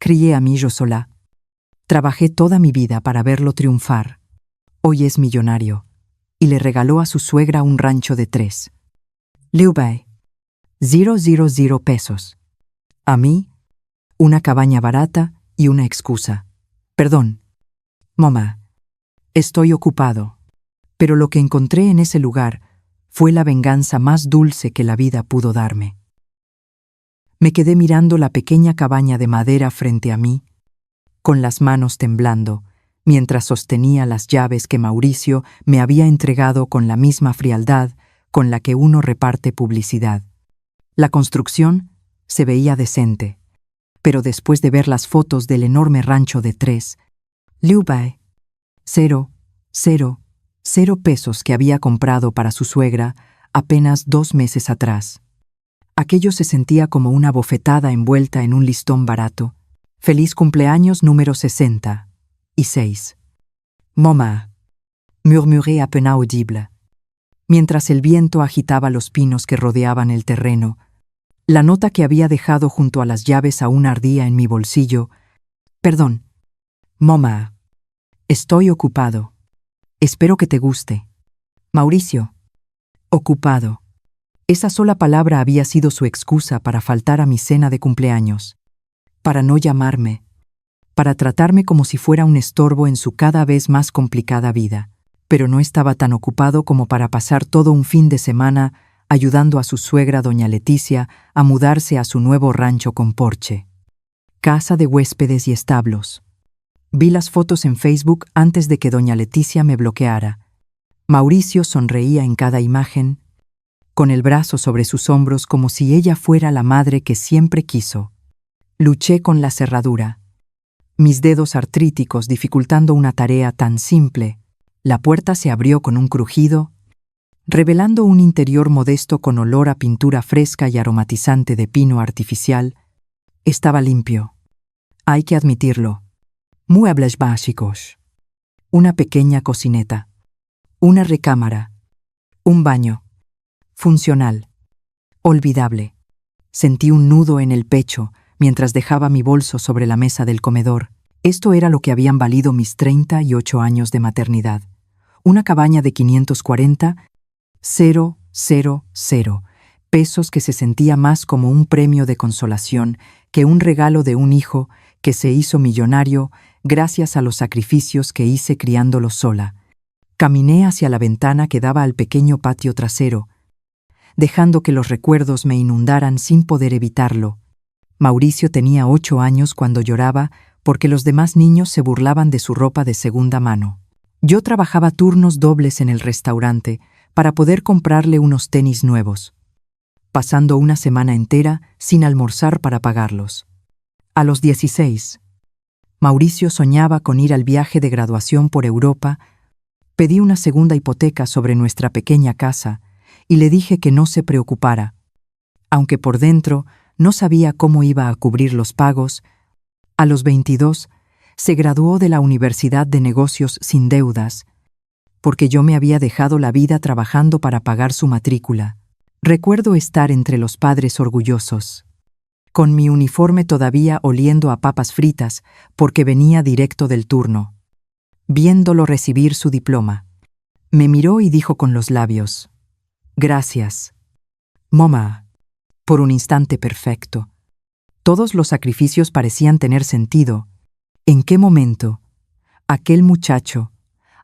crié a mí yo sola. Trabajé toda mi vida para verlo triunfar. Hoy es millonario, y le regaló a su suegra un rancho de 3. Liubai, 000 pesos. A mí, una cabaña barata y una excusa. Perdón, mamá, estoy ocupado. Pero lo que encontré en ese lugar fue la venganza más dulce que la vida pudo darme. Me quedé mirando la pequeña cabaña de madera frente a mí, con las manos temblando, mientras sostenía las llaves que Mauricio me había entregado con la misma frialdad con la que uno reparte publicidad. La construcción se veía decente, pero después de ver las fotos del enorme rancho de 3, Liubai, 0 pesos que había comprado para su suegra apenas 2 meses atrás. Aquello se sentía como una bofetada envuelta en un listón barato. Feliz cumpleaños número 66. Mamá, murmuré a peine audible. Mientras el viento agitaba los pinos que rodeaban el terreno, la nota que había dejado junto a las llaves aún ardía en mi bolsillo. Perdón, mamá, estoy ocupado. Espero que te guste. Mauricio. Ocupado. Esa sola palabra había sido su excusa para faltar a mi cena de cumpleaños, para no llamarme, para tratarme como si fuera un estorbo en su cada vez más complicada vida, pero no estaba tan ocupado como para pasar todo un fin de semana ayudando a su suegra doña Leticia a mudarse a su nuevo rancho con porche, casa de huéspedes y establos. Vi las fotos en Facebook antes de que doña Leticia me bloqueara. Mauricio sonreía en cada imagen, con el brazo sobre sus hombros como si ella fuera la madre que siempre quiso. Luché con la cerradura, mis dedos artríticos dificultando una tarea tan simple. La puerta se abrió con un crujido, revelando un interior modesto con olor a pintura fresca y aromatizante de pino artificial. Estaba limpio. Hay que admitirlo. Muebles básicos. Una pequeña cocineta. Una recámara. Un baño. Funcional. Olvidable. Sentí un nudo en el pecho mientras dejaba mi bolso sobre la mesa del comedor. Esto era lo que habían valido mis 38 años de maternidad. Una cabaña de 540,000 pesos que se sentía más como un premio de consolación que un regalo de un hijo que se hizo millonario gracias a los sacrificios que hice criándolo sola. Caminé hacia la ventana que daba al pequeño patio trasero, dejando que los recuerdos me inundaran sin poder evitarlo. Mauricio tenía 8 años cuando lloraba porque los demás niños se burlaban de su ropa de segunda mano. Yo trabajaba turnos dobles en el restaurante para poder comprarle unos tenis nuevos, pasando una semana entera sin almorzar para pagarlos. A los 16, Mauricio soñaba con ir al viaje de graduación por Europa. Pedí una segunda hipoteca sobre nuestra pequeña casa y le dije que no se preocupara, aunque por dentro no sabía cómo iba a cubrir los pagos. A los 22, se graduó de la Universidad de Negocios sin deudas, porque yo me había dejado la vida trabajando para pagar su matrícula. Recuerdo estar entre los padres orgullosos, con mi uniforme todavía oliendo a papas fritas porque venía directo del turno. Viéndolo recibir su diploma, me miró y dijo con los labios: «Gracias, mamá». Por un instante perfecto, todos los sacrificios parecían tener sentido. ¿En qué momento aquel muchacho,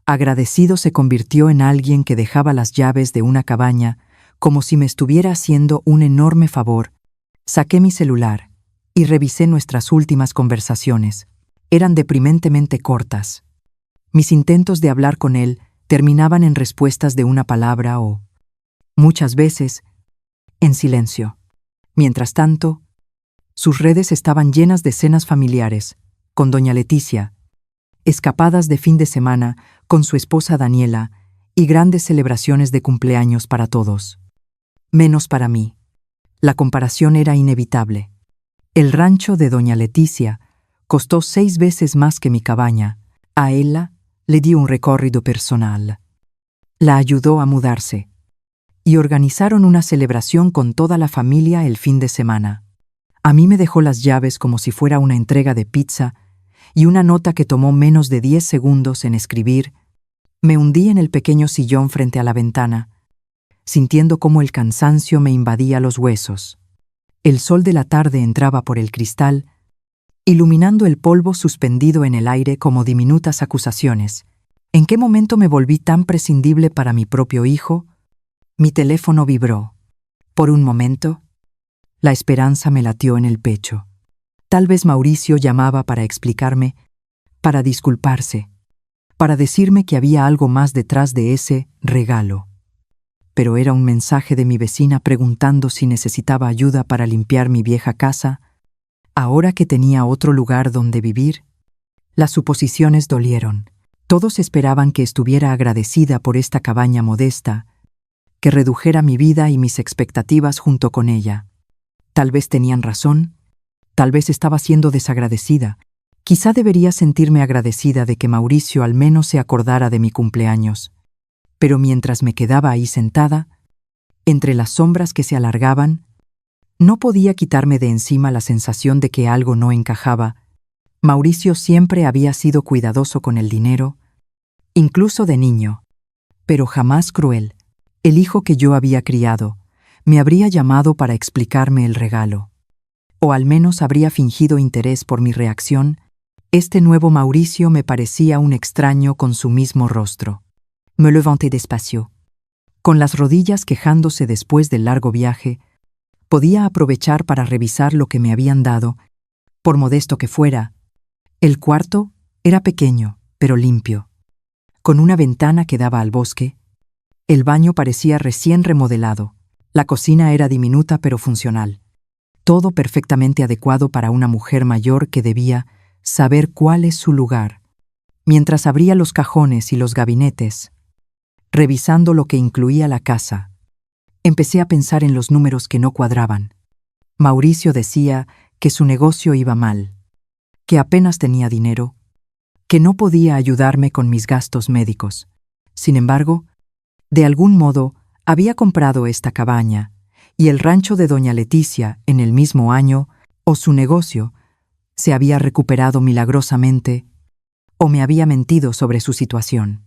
agradecido, se convirtió en alguien que dejaba las llaves de una cabaña como si me estuviera haciendo un enorme favor? Saqué mi celular y revisé nuestras últimas conversaciones. Eran deprimentemente cortas. Mis intentos de hablar con él terminaban en respuestas de una palabra o, muchas veces, en silencio. Mientras tanto, sus redes estaban llenas de cenas familiares, con doña Leticia, escapadas de fin de semana con su esposa Daniela y grandes celebraciones de cumpleaños para todos. Menos para mí. La comparación era inevitable. El rancho de doña Leticia costó 6 veces más que mi cabaña. A ella le dio un recorrido personal. La ayudó a mudarse y organizaron una celebración con toda la familia el fin de semana. A mí me dejó las llaves como si fuera una entrega de pizza y una nota que tomó menos de 10 segundos en escribir. Me hundí en el pequeño sillón frente a la ventana, sintiendo cómo el cansancio me invadía los huesos. El sol de la tarde entraba por el cristal, iluminando el polvo suspendido en el aire como diminutas acusaciones. ¿En qué momento me volví tan prescindible para mi propio hijo? Mi teléfono vibró. Por un momento, la esperanza me latió en el pecho. Tal vez Mauricio llamaba para explicarme, para disculparse, para decirme que había algo más detrás de ese regalo. Pero era un mensaje de mi vecina preguntando si necesitaba ayuda para limpiar mi vieja casa, ahora que tenía otro lugar donde vivir. Las suposiciones dolieron. Todos esperaban que estuviera agradecida por esta cabaña modesta, que redujera mi vida y mis expectativas junto con ella. Tal vez tenían razón, tal vez estaba siendo desagradecida. Quizá debería sentirme agradecida de que Mauricio al menos se acordara de mi cumpleaños. Pero mientras me quedaba ahí sentada, entre las sombras que se alargaban, no podía quitarme de encima la sensación de que algo no encajaba. Mauricio siempre había sido cuidadoso con el dinero, incluso de niño, pero jamás cruel. El hijo que yo había criado me habría llamado para explicarme el regalo. O al menos habría fingido interés por mi reacción. Este nuevo Mauricio me parecía un extraño con su mismo rostro. Me levanté despacio. Con las rodillas quejándose después del largo viaje, podía aprovechar para revisar lo que me habían dado, por modesto que fuera. El cuarto era pequeño, pero limpio, con una ventana que daba al bosque. El baño parecía recién remodelado. La cocina era diminuta pero funcional. Todo perfectamente adecuado para una mujer mayor que debía saber cuál es su lugar. Mientras abría los cajones y los gabinetes, revisando lo que incluía la casa, empecé a pensar en los números que no cuadraban. Mauricio decía que su negocio iba mal, que apenas tenía dinero, que no podía ayudarme con mis gastos médicos. Sin embargo, de algún modo, había comprado esta cabaña y el rancho de doña Leticia en el mismo año, o su negocio se había recuperado milagrosamente, o me había mentido sobre su situación.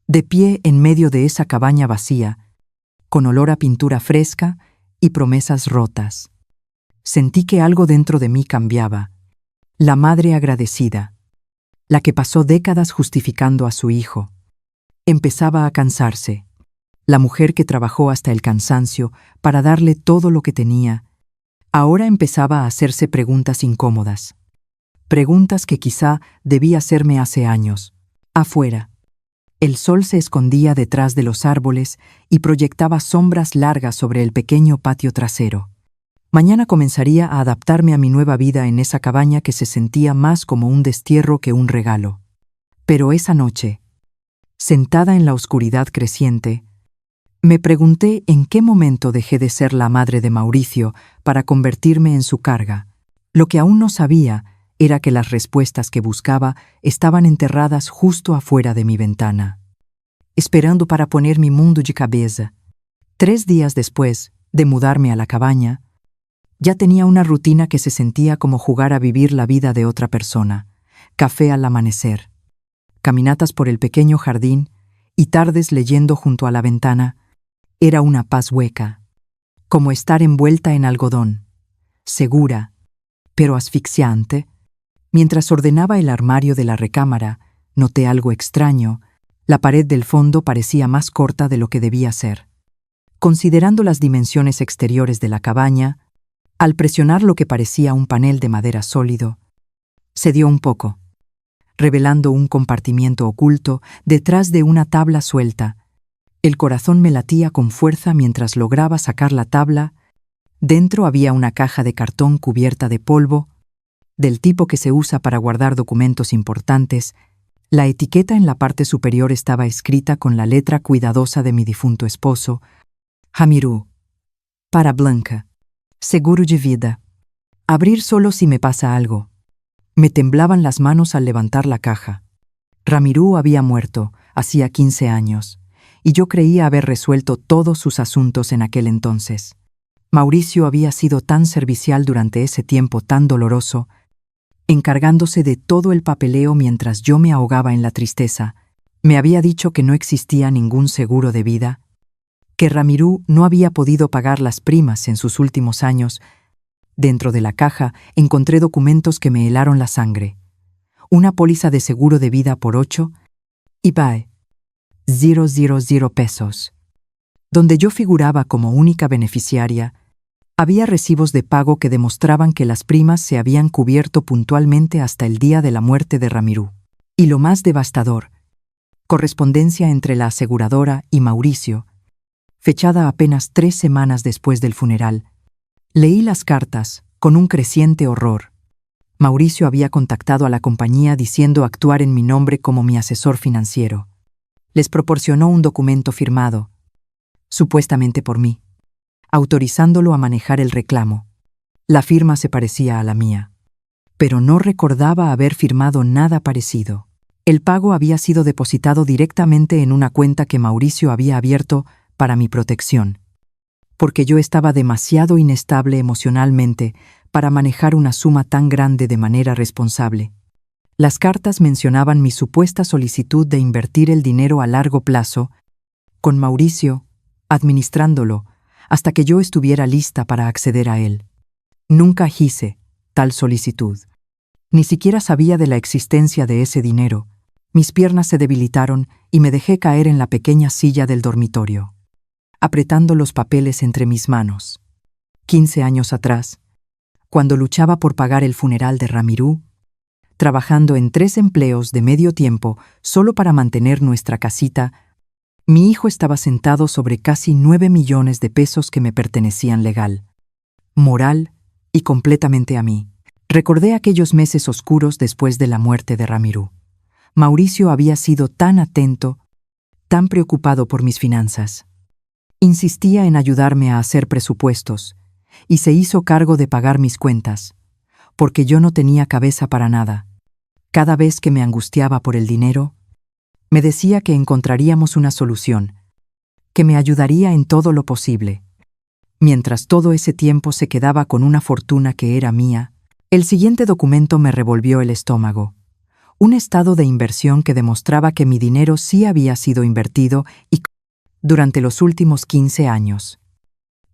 De pie en medio de esa cabaña vacía, con olor a pintura fresca y promesas rotas, sentí que algo dentro de mí cambiaba. La madre agradecida, la que pasó décadas justificando a su hijo, empezaba a cansarse. La mujer que trabajó hasta el cansancio para darle todo lo que tenía, ahora empezaba a hacerse preguntas incómodas. Preguntas que quizá debía hacerme hace años. Afuera, el sol se escondía detrás de los árboles y proyectaba sombras largas sobre el pequeño patio trasero. Mañana comenzaría a adaptarme a mi nueva vida en esa cabaña que se sentía más como un destierro que un regalo. Pero esa noche, sentada en la oscuridad creciente, me pregunté en qué momento dejé de ser la madre de Mauricio para convertirme en su carga. Lo que aún no sabía era que las respuestas que buscaba estaban enterradas justo afuera de mi ventana, esperando para poner mi mundo de cabeza. 3 días después de mudarme a la cabaña, ya tenía una rutina que se sentía como jugar a vivir la vida de otra persona. Café al amanecer, caminatas por el pequeño jardín y tardes leyendo junto a la ventana. Era una paz hueca, como estar envuelta en algodón, segura, pero asfixiante. Mientras ordenaba el armario de la recámara, noté algo extraño. La pared del fondo parecía más corta de lo que debía ser. Considerando las dimensiones exteriores de la cabaña, al presionar lo que parecía un panel de madera sólido, cedió un poco, revelando un compartimiento oculto detrás de una tabla suelta. El corazón me latía con fuerza mientras lograba sacar la tabla. Dentro había una caja de cartón cubierta de polvo, del tipo que se usa para guardar documentos importantes. La etiqueta en la parte superior estaba escrita con la letra cuidadosa de mi difunto esposo: Ramiro, para Blanca, seguro de vida. Abrir solo si me pasa algo. Me temblaban las manos al levantar la caja. Ramiro había muerto hacía 15 años. Y yo creía haber resuelto todos sus asuntos en aquel entonces. Mauricio había sido tan servicial durante ese tiempo tan doloroso, encargándose de todo el papeleo mientras yo me ahogaba en la tristeza. Me había dicho que no existía ningún seguro de vida, que Ramirú no había podido pagar las primas en sus últimos años. Dentro de la caja encontré documentos que me helaron la sangre. Una póliza de seguro de vida por 8 IBAE 000 pesos. Donde yo figuraba como única beneficiaria, había recibos de pago que demostraban que las primas se habían cubierto puntualmente hasta el día de la muerte de Ramirú. Y lo más devastador, correspondencia entre la aseguradora y Mauricio, fechada apenas 3 semanas después del funeral. Leí las cartas con un creciente horror. Mauricio había contactado a la compañía diciendo actuar en mi nombre como mi asesor financiero. Les proporcionó un documento firmado, supuestamente por mí, autorizándolo a manejar el reclamo. La firma se parecía a la mía, pero no recordaba haber firmado nada parecido. El pago había sido depositado directamente en una cuenta que Mauricio había abierto para mi protección, porque yo estaba demasiado inestable emocionalmente para manejar una suma tan grande de manera responsable. Las cartas mencionaban mi supuesta solicitud de invertir el dinero a largo plazo, con Mauricio administrándolo hasta que yo estuviera lista para acceder a él. Nunca hice tal solicitud. Ni siquiera sabía de la existencia de ese dinero. Mis piernas se debilitaron y me dejé caer en la pequeña silla del dormitorio, apretando los papeles entre mis manos. 15 años atrás, cuando luchaba por pagar el funeral de Ramirú, trabajando en 3 empleos de medio tiempo solo para mantener nuestra casita, mi hijo estaba sentado sobre casi 9 millones de pesos que me pertenecían legal, moral y completamente a mí. Recordé aquellos meses oscuros después de la muerte de Ramirú. Mauricio había sido tan atento, tan preocupado por mis finanzas. Insistía en ayudarme a hacer presupuestos y se hizo cargo de pagar mis cuentas, porque yo no tenía cabeza para nada. Cada vez que me angustiaba por el dinero, me decía que encontraríamos una solución, que me ayudaría en todo lo posible. Mientras todo ese tiempo se quedaba con una fortuna que era mía, el siguiente documento me revolvió el estómago. Un estado de inversión que demostraba que mi dinero sí había sido invertido y durante los últimos 15 años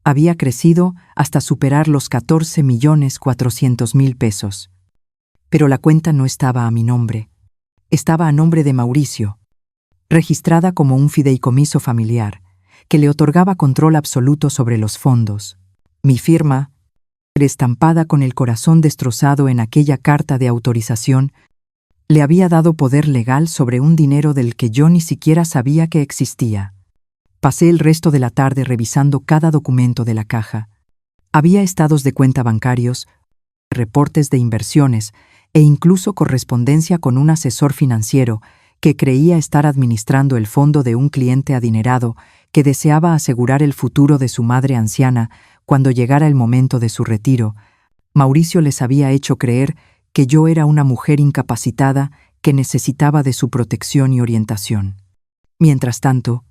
había crecido hasta superar los 14.400.000 pesos. Pero la cuenta no estaba a mi nombre. Estaba a nombre de Mauricio, registrada como un fideicomiso familiar, que le otorgaba control absoluto sobre los fondos. Mi firma, estampada con el corazón destrozado en aquella carta de autorización, le había dado poder legal sobre un dinero del que yo ni siquiera sabía que existía. Pasé el resto de la tarde revisando cada documento de la caja. Había estados de cuenta bancarios, reportes de inversiones e incluso correspondencia con un asesor financiero que creía estar administrando el fondo de un cliente adinerado que deseaba asegurar el futuro de su madre anciana cuando llegara el momento de su retiro. Mauricio les había hecho creer que yo era una mujer incapacitada que necesitaba de su protección y orientación. Mientras tanto,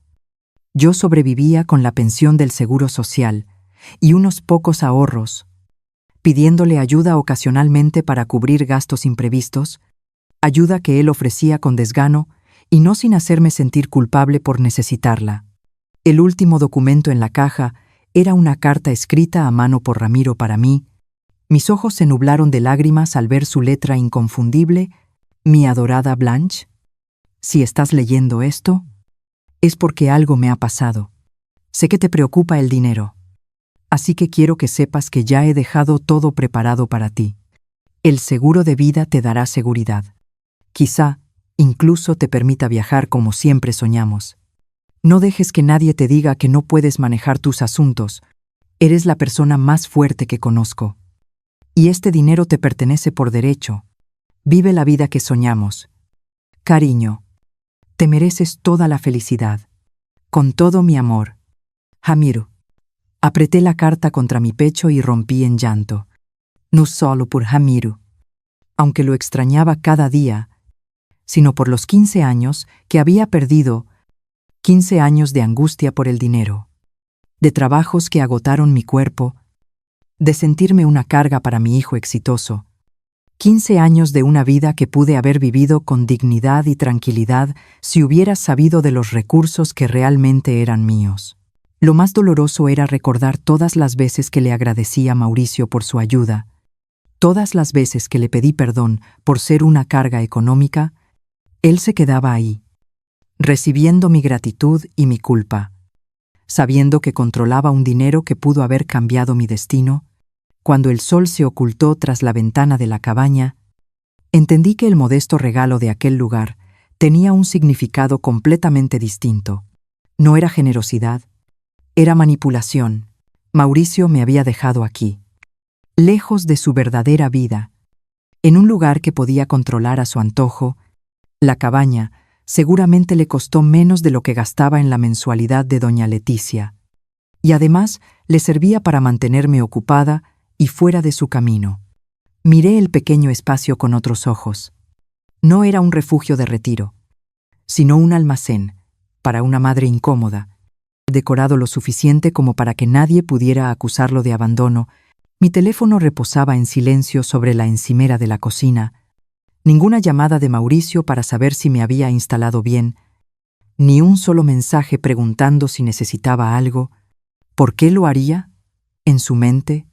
yo sobrevivía con la pensión del Seguro Social y unos pocos ahorros, pidiéndole ayuda ocasionalmente para cubrir gastos imprevistos, ayuda que él ofrecía con desgano y no sin hacerme sentir culpable por necesitarla. El último documento en la caja era una carta escrita a mano por Ramiro para mí. Mis ojos se nublaron de lágrimas al ver su letra inconfundible. Mi adorada Blanche, si estás leyendo esto, es porque algo me ha pasado. Sé que te preocupa el dinero, así que quiero que sepas que ya he dejado todo preparado para ti. El seguro de vida te dará seguridad. Quizá incluso te permita viajar como siempre soñamos. No dejes que nadie te diga que no puedes manejar tus asuntos. Eres la persona más fuerte que conozco. Y este dinero te pertenece por derecho. Vive la vida que soñamos. Cariño, te mereces toda la felicidad. Con todo mi amor. Ramiro. Apreté la carta contra mi pecho y rompí en llanto. No solo por Ramiro, aunque lo extrañaba cada día, sino por los 15 años que había perdido, 15 años de angustia por el dinero. de trabajos que agotaron mi cuerpo, de sentirme una carga para mi hijo exitoso. 15 años de una vida que pude haber vivido con dignidad y tranquilidad si hubiera sabido de los recursos que realmente eran míos. Lo más doloroso era recordar todas las veces que le agradecí a Mauricio por su ayuda, todas las veces que le pedí perdón por ser una carga económica. Él se quedaba ahí, recibiendo mi gratitud y mi culpa, sabiendo que controlaba un dinero que pudo haber cambiado mi destino. Cuando el sol se ocultó tras la ventana de la cabaña, entendí que el modesto regalo de aquel lugar tenía un significado completamente distinto. No era generosidad, era manipulación. Mauricio me había dejado aquí, lejos de su verdadera vida, en un lugar que podía controlar a su antojo. La cabaña seguramente le costó menos de lo que gastaba en la mensualidad de doña Leticia, y además le servía para mantenerme ocupada y fuera de su camino. Miré el pequeño espacio con otros ojos. No era un refugio de retiro, sino un almacén para una madre incómoda, decorado lo suficiente como para que nadie pudiera acusarlo de abandono. Mi teléfono reposaba en silencio sobre la encimera de la cocina. Ninguna llamada de Mauricio para saber si me había instalado bien, ni un solo mensaje preguntando si necesitaba algo. ¿Por qué lo haría? En su mente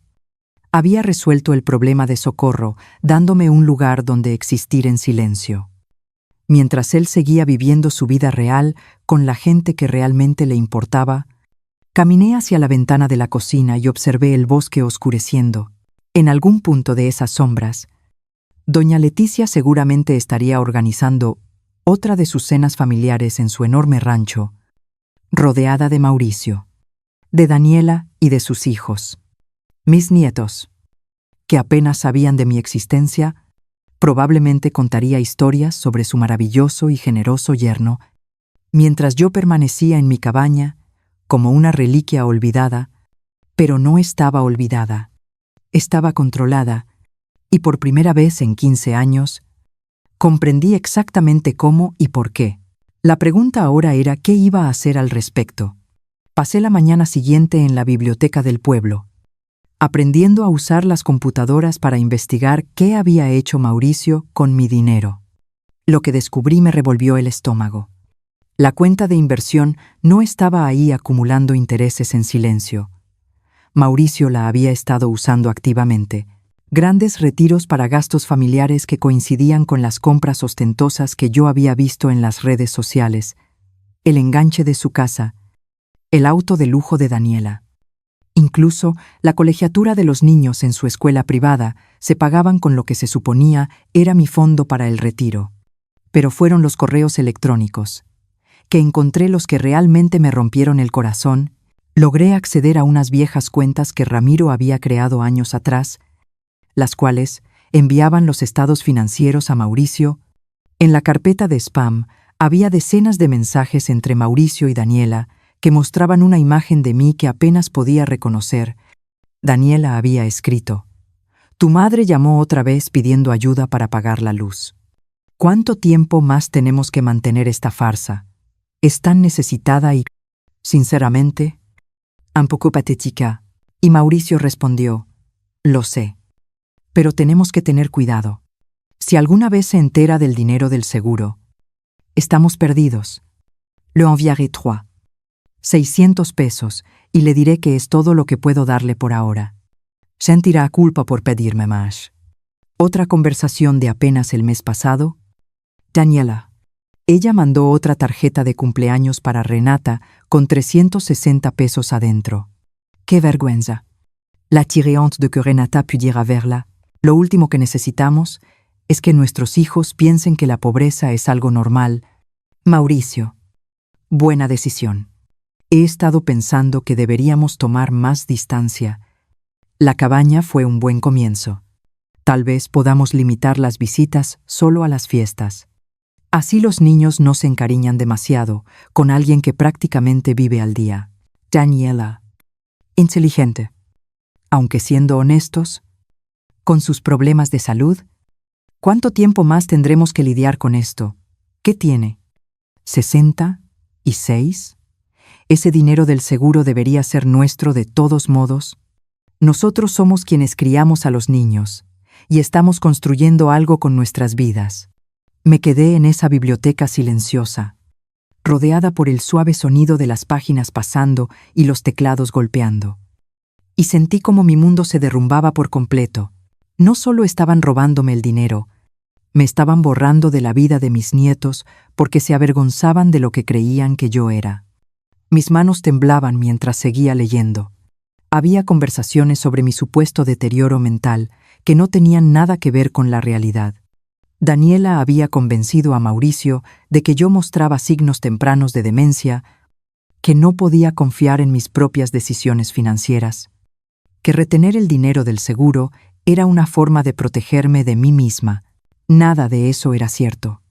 había resuelto el problema de Socorro, dándome un lugar donde existir en silencio. Mientras él seguía viviendo su vida real con la gente que realmente le importaba, caminé hacia la ventana de la cocina y observé el bosque oscureciendo. En algún punto de esas sombras, doña Leticia seguramente estaría organizando otra de sus cenas familiares en su enorme rancho, rodeada de Mauricio, de Daniela y de sus hijos. Mis nietos, que apenas sabían de mi existencia, probablemente contaría historias sobre su maravilloso y generoso yerno, mientras yo permanecía en mi cabaña como una reliquia olvidada, pero no estaba olvidada, estaba controlada, y por primera vez en 15 años, comprendí exactamente cómo y por qué. La pregunta ahora era qué iba a hacer al respecto. Pasé la mañana siguiente en la biblioteca del pueblo, aprendiendo a usar las computadoras para investigar qué había hecho Mauricio con mi dinero. Lo que descubrí me revolvió el estómago. La cuenta de inversión no estaba ahí acumulando intereses en silencio. Mauricio la había estado usando activamente. Grandes retiros para gastos familiares que coincidían con las compras ostentosas que yo había visto en las redes sociales, el enganche de su casa, el auto de lujo de Daniela. Incluso la colegiatura de los niños en su escuela privada se pagaban con lo que se suponía era mi fondo para el retiro. Pero fueron los correos electrónicos, que encontré los que realmente me rompieron el corazón. Logré acceder a unas viejas cuentas que Ramiro había creado años atrás, las cuales enviaban los estados financieros a Mauricio. En la carpeta de spam había decenas de mensajes entre Mauricio y Daniela que mostraban una imagen de mí que apenas podía reconocer. Daniela había escrito: «Tu madre llamó otra vez pidiendo ayuda para pagar la luz. ¿Cuánto tiempo más tenemos que mantener esta farsa? Es tan necesitada y, sinceramente, un poco patética». Y Mauricio respondió: «Lo sé. Pero tenemos que tener cuidado. Si alguna vez se entera del dinero del seguro, estamos perdidos. Le enviaré 600 pesos y le diré que es todo lo que puedo darle por ahora. Sentirá culpa por pedirme más». Otra conversación de apenas el mes pasado. Daniela. Ella mandó otra tarjeta de cumpleaños para Renata con 360 pesos adentro. ¡Qué vergüenza! La tiré honte de que Renata pudiera verla. Lo último que necesitamos es que nuestros hijos piensen que la pobreza es algo normal. Mauricio. Buena decisión. He estado pensando que deberíamos tomar más distancia. La cabaña fue un buen comienzo. Tal vez podamos limitar las visitas solo a las fiestas. Así los niños no se encariñan demasiado con alguien que prácticamente vive al día. Daniela. Inteligente. Aunque siendo honestos, con sus problemas de salud, ¿cuánto tiempo más tendremos que lidiar con esto? ¿Qué tiene? ¿66? ¿Ese dinero del seguro debería ser nuestro de todos modos? Nosotros somos quienes criamos a los niños, y estamos construyendo algo con nuestras vidas. Me quedé en esa biblioteca silenciosa, rodeada por el suave sonido de las páginas pasando y los teclados golpeando. Y sentí como mi mundo se derrumbaba por completo. No solo estaban robándome el dinero, me estaban borrando de la vida de mis nietos porque se avergonzaban de lo que creían que yo era. Mis manos temblaban mientras seguía leyendo. Había conversaciones sobre mi supuesto deterioro mental que no tenían nada que ver con la realidad. Daniela había convencido a Mauricio de que yo mostraba signos tempranos de demencia, que no podía confiar en mis propias decisiones financieras, que retener el dinero del seguro era una forma de protegerme de mí misma. Nada de eso era cierto.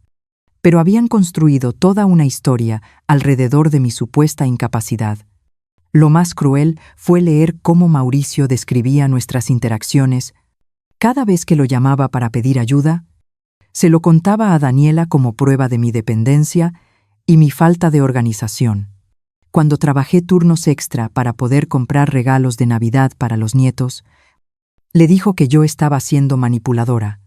Pero habían construido toda una historia alrededor de mi supuesta incapacidad. Lo más cruel fue leer cómo Mauricio describía nuestras interacciones. Cada vez que lo llamaba para pedir ayuda, se lo contaba a Daniela como prueba de mi dependencia y mi falta de organización. Cuando trabajé turnos extra para poder comprar regalos de Navidad para los nietos, le dijo que yo estaba siendo manipuladora,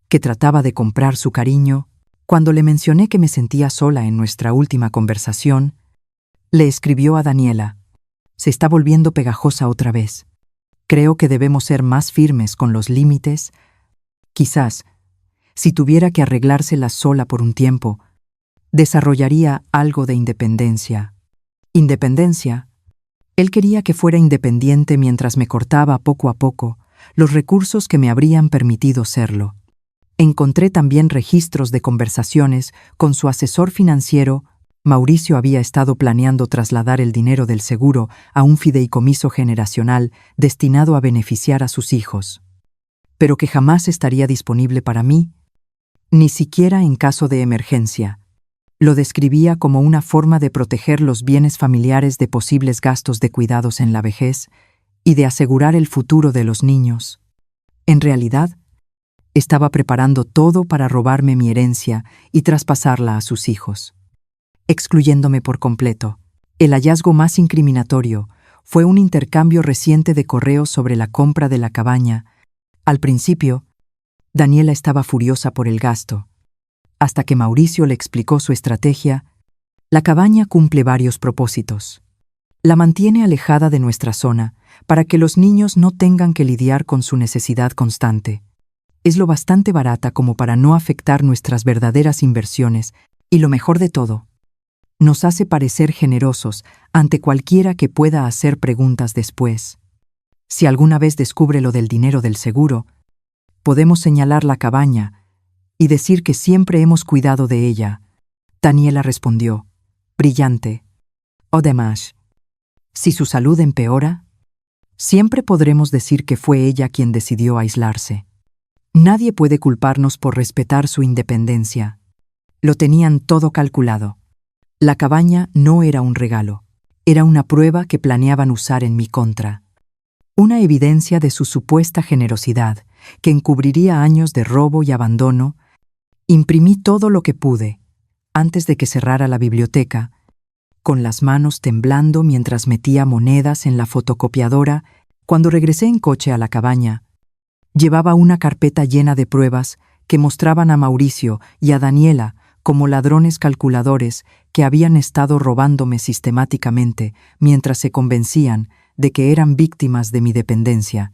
que trataba de comprar su cariño. Cuando le mencioné que me sentía sola en nuestra última conversación, le escribió a Daniela: «Se está volviendo pegajosa otra vez. Creo que debemos ser más firmes con los límites. Quizás, si tuviera que arreglárselas sola por un tiempo, desarrollaría algo de independencia». ¿Independencia? Él quería que fuera independiente mientras me cortaba poco a poco los recursos que me habrían permitido serlo. Encontré también registros de conversaciones con su asesor financiero. Mauricio había estado planeando trasladar el dinero del seguro a un fideicomiso generacional destinado a beneficiar a sus hijos, pero que jamás estaría disponible para mí, ni siquiera en caso de emergencia. Lo describía como una forma de proteger los bienes familiares de posibles gastos de cuidados en la vejez y de asegurar el futuro de los niños. En realidad, estaba preparando todo para robarme mi herencia y traspasarla a sus hijos, excluyéndome por completo. El hallazgo más incriminatorio fue un intercambio reciente de correos sobre la compra de la cabaña. Al principio, Daniela estaba furiosa por el gasto, hasta que Mauricio le explicó su estrategia. La cabaña cumple varios propósitos. La mantiene alejada de nuestra zona para que los niños no tengan que lidiar con su necesidad constante. Es lo bastante barata como para no afectar nuestras verdaderas inversiones, y lo mejor de todo, nos hace parecer generosos ante cualquiera que pueda hacer preguntas después. Si alguna vez descubre lo del dinero del seguro, podemos señalar la cabaña y decir que siempre hemos cuidado de ella. Daniela respondió, brillante. Además, si su salud empeora, siempre podremos decir que fue ella quien decidió aislarse. Nadie puede culparnos por respetar su independencia. Lo tenían todo calculado. La cabaña no era un regalo, era una prueba que planeaban usar en mi contra. Una evidencia de su supuesta generosidad, que encubriría años de robo y abandono. Imprimí todo lo que pude, antes de que cerrara la biblioteca, con las manos temblando mientras metía monedas en la fotocopiadora. Cuando regresé en coche a la cabaña, llevaba una carpeta llena de pruebas que mostraban a Mauricio y a Daniela como ladrones calculadores que habían estado robándome sistemáticamente mientras se convencían de que eran víctimas de mi dependencia.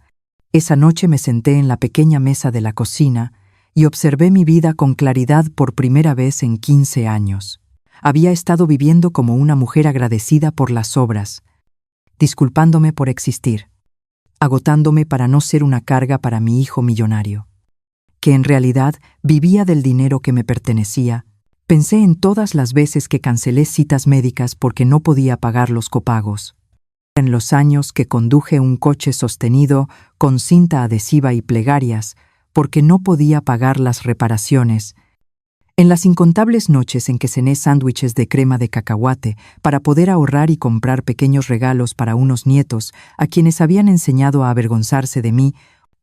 Esa noche me senté en la pequeña mesa de la cocina y observé mi vida con claridad por primera vez en 15 años. Había estado viviendo como una mujer agradecida por las obras, disculpándome por existir, agotándome para no ser una carga para mi hijo millonario, que en realidad vivía del dinero que me pertenecía. Pensé en todas las veces que cancelé citas médicas porque no podía pagar los copagos, en los años que conduje un coche sostenido con cinta adhesiva y plegarias porque no podía pagar las reparaciones, en las incontables noches en que cené sándwiches de crema de cacahuate para poder ahorrar y comprar pequeños regalos para unos nietos a quienes habían enseñado a avergonzarse de mí.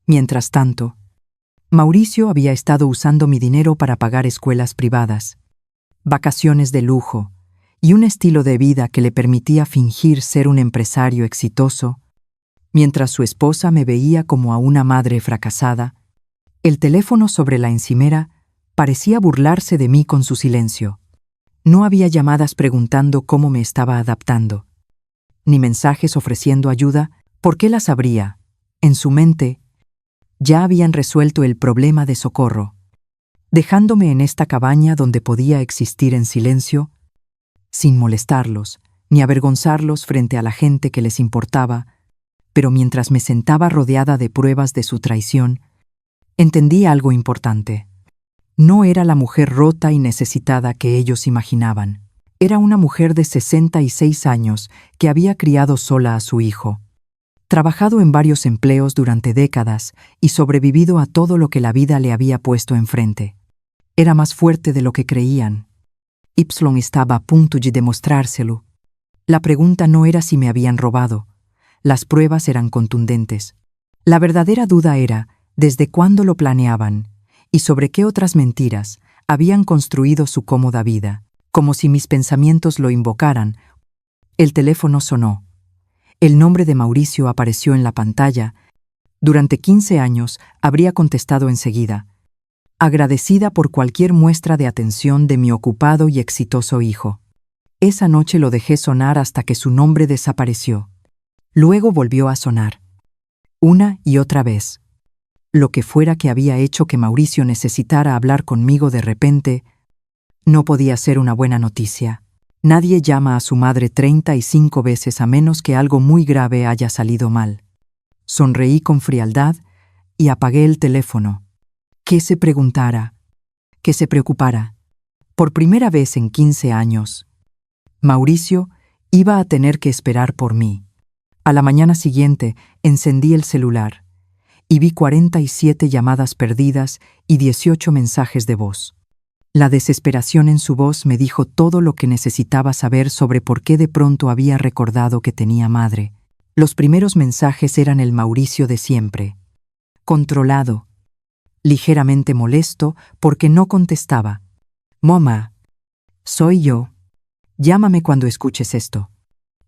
Mientras tanto, Mauricio había estado usando mi dinero para pagar escuelas privadas, vacaciones de lujo y un estilo de vida que le permitía fingir ser un empresario exitoso, mientras su esposa me veía como a una madre fracasada. El teléfono sobre la encimera parecía burlarse de mí con su silencio. No había llamadas preguntando cómo me estaba adaptando, ni mensajes ofreciendo ayuda. ¿Por qué las habría? En su mente, ya habían resuelto el problema de Socorro, dejándome en esta cabaña donde podía existir en silencio, sin molestarlos, ni avergonzarlos frente a la gente que les importaba. Pero mientras me sentaba rodeada de pruebas de su traición, entendí algo importante. No era la mujer rota y necesitada que ellos imaginaban. Era una mujer de 66 años que había criado sola a su hijo, trabajado en varios empleos durante décadas y sobrevivido a todo lo que la vida le había puesto enfrente. Era más fuerte de lo que creían. Y estaba a punto de demostrárselo. La pregunta no era si me habían robado. Las pruebas eran contundentes. La verdadera duda era desde cuándo lo planeaban y sobre qué otras mentiras habían construido su cómoda vida. Como si mis pensamientos lo invocaran, el teléfono sonó. El nombre de Mauricio apareció en la pantalla. Durante 15 años habría contestado enseguida, agradecida por cualquier muestra de atención de mi ocupado y exitoso hijo. Esa noche lo dejé sonar hasta que su nombre desapareció. Luego volvió a sonar. Una y otra vez. Lo que fuera que había hecho que Mauricio necesitara hablar conmigo de repente, no podía ser una buena noticia. Nadie llama a su madre 35 veces a menos que algo muy grave haya salido mal. Sonreí con frialdad y apagué el teléfono. ¿Qué se preguntara? ¿Qué se preocupara? Por primera vez en 15 años, Mauricio iba a tener que esperar por mí. A la mañana siguiente encendí el celular y vi 47 llamadas perdidas y 18 mensajes de voz. La desesperación en su voz me dijo todo lo que necesitaba saber sobre por qué de pronto había recordado que tenía madre. Los primeros mensajes eran el Mauricio de siempre. Controlado, ligeramente molesto porque no contestaba. «Mamá, soy yo. Llámame cuando escuches esto».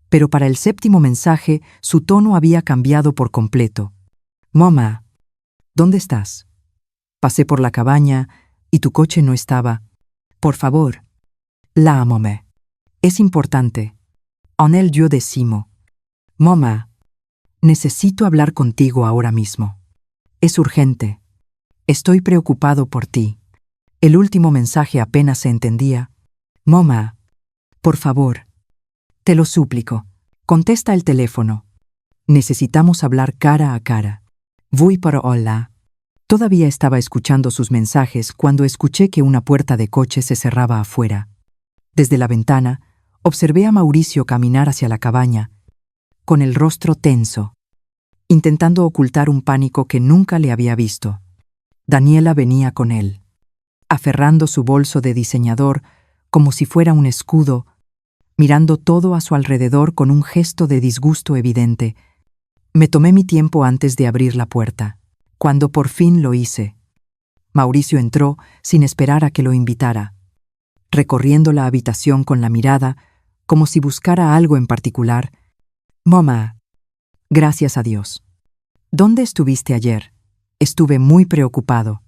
Pero para el séptimo mensaje su tono había cambiado por completo. «Mamá, ¿dónde estás? Pasé por la cabaña y tu coche no estaba. Por favor, lámame. Es importante. En él yo decimo. Mamá, necesito hablar contigo ahora mismo. Es urgente. Estoy preocupado por ti». El último mensaje apenas se entendía. «Mamá, por favor, te lo suplico, contesta el teléfono. Necesitamos hablar cara a cara. Voy para hola». Todavía estaba escuchando sus mensajes cuando escuché que una puerta de coche se cerraba afuera. Desde la ventana, observé a Mauricio caminar hacia la cabaña, con el rostro tenso, intentando ocultar un pánico que nunca le había visto. Daniela venía con él, aferrando su bolso de diseñador como si fuera un escudo, mirando todo a su alrededor con un gesto de disgusto evidente. Me tomé mi tiempo antes de abrir la puerta. Cuando por fin lo hice, Mauricio entró sin esperar a que lo invitara, recorriendo la habitación con la mirada, como si buscara algo en particular. «Mamá, gracias a Dios. ¿Dónde estuviste ayer? Estuve muy preocupado».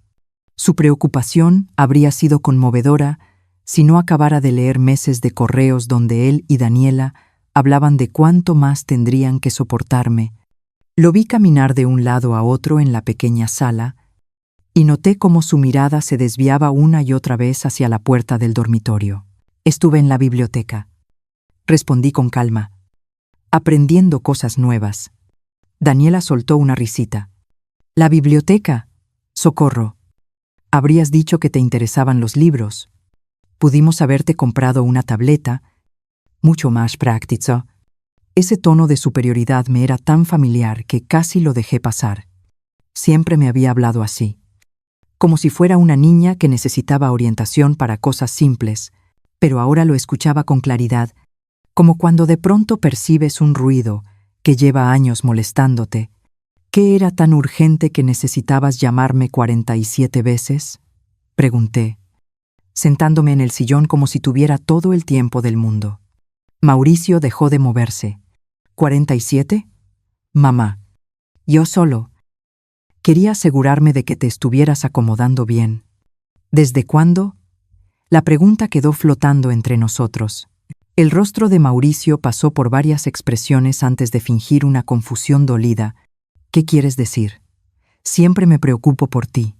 Su preocupación habría sido conmovedora si no acabara de leer meses de correos donde él y Daniela hablaban de cuánto más tendrían que soportarme. Lo vi caminar de un lado a otro en la pequeña sala y noté cómo su mirada se desviaba una y otra vez hacia la puerta del dormitorio. «Estuve en la biblioteca», respondí con calma, aprendiendo cosas nuevas. Daniela soltó una risita. «¿La biblioteca? Socorro. Habrías dicho que te interesaban los libros. Pudimos haberte comprado una tableta, mucho más práctico». Ese tono de superioridad me era tan familiar que casi lo dejé pasar. Siempre me había hablado así, como si fuera una niña que necesitaba orientación para cosas simples, pero ahora lo escuchaba con claridad, como cuando de pronto percibes un ruido que lleva años molestándote. ¿Qué era tan urgente que necesitabas llamarme 47 veces? Pregunté. sentándome en el sillón como si tuviera todo el tiempo del mundo. Mauricio dejó de moverse. ¿47? Mamá. Yo solo. Quería asegurarme de que te estuvieras acomodando bien. ¿Desde cuándo? La pregunta quedó flotando entre nosotros. El rostro de Mauricio pasó por varias expresiones antes de fingir una confusión dolida. ¿Qué quieres decir? Siempre me preocupo por ti.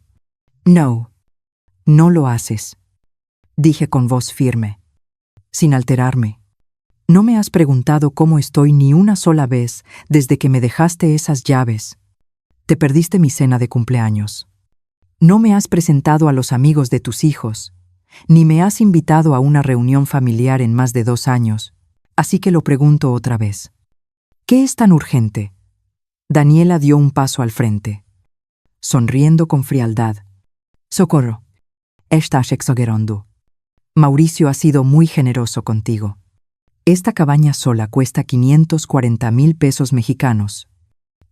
No. No lo haces. Dije con voz firme, sin alterarme. No me has preguntado cómo estoy ni una sola vez desde que me dejaste esas llaves. Te perdiste mi cena de cumpleaños. No me has presentado a los amigos de tus hijos, ni me has invitado a una reunión familiar en más de 2 años, así que lo pregunto otra vez. ¿Qué es tan urgente? Daniela dio un paso al frente, sonriendo con frialdad. Socorro, estás exagerando. Mauricio ha sido muy generoso contigo. Esta cabaña sola cuesta 540,000 pesos mexicanos.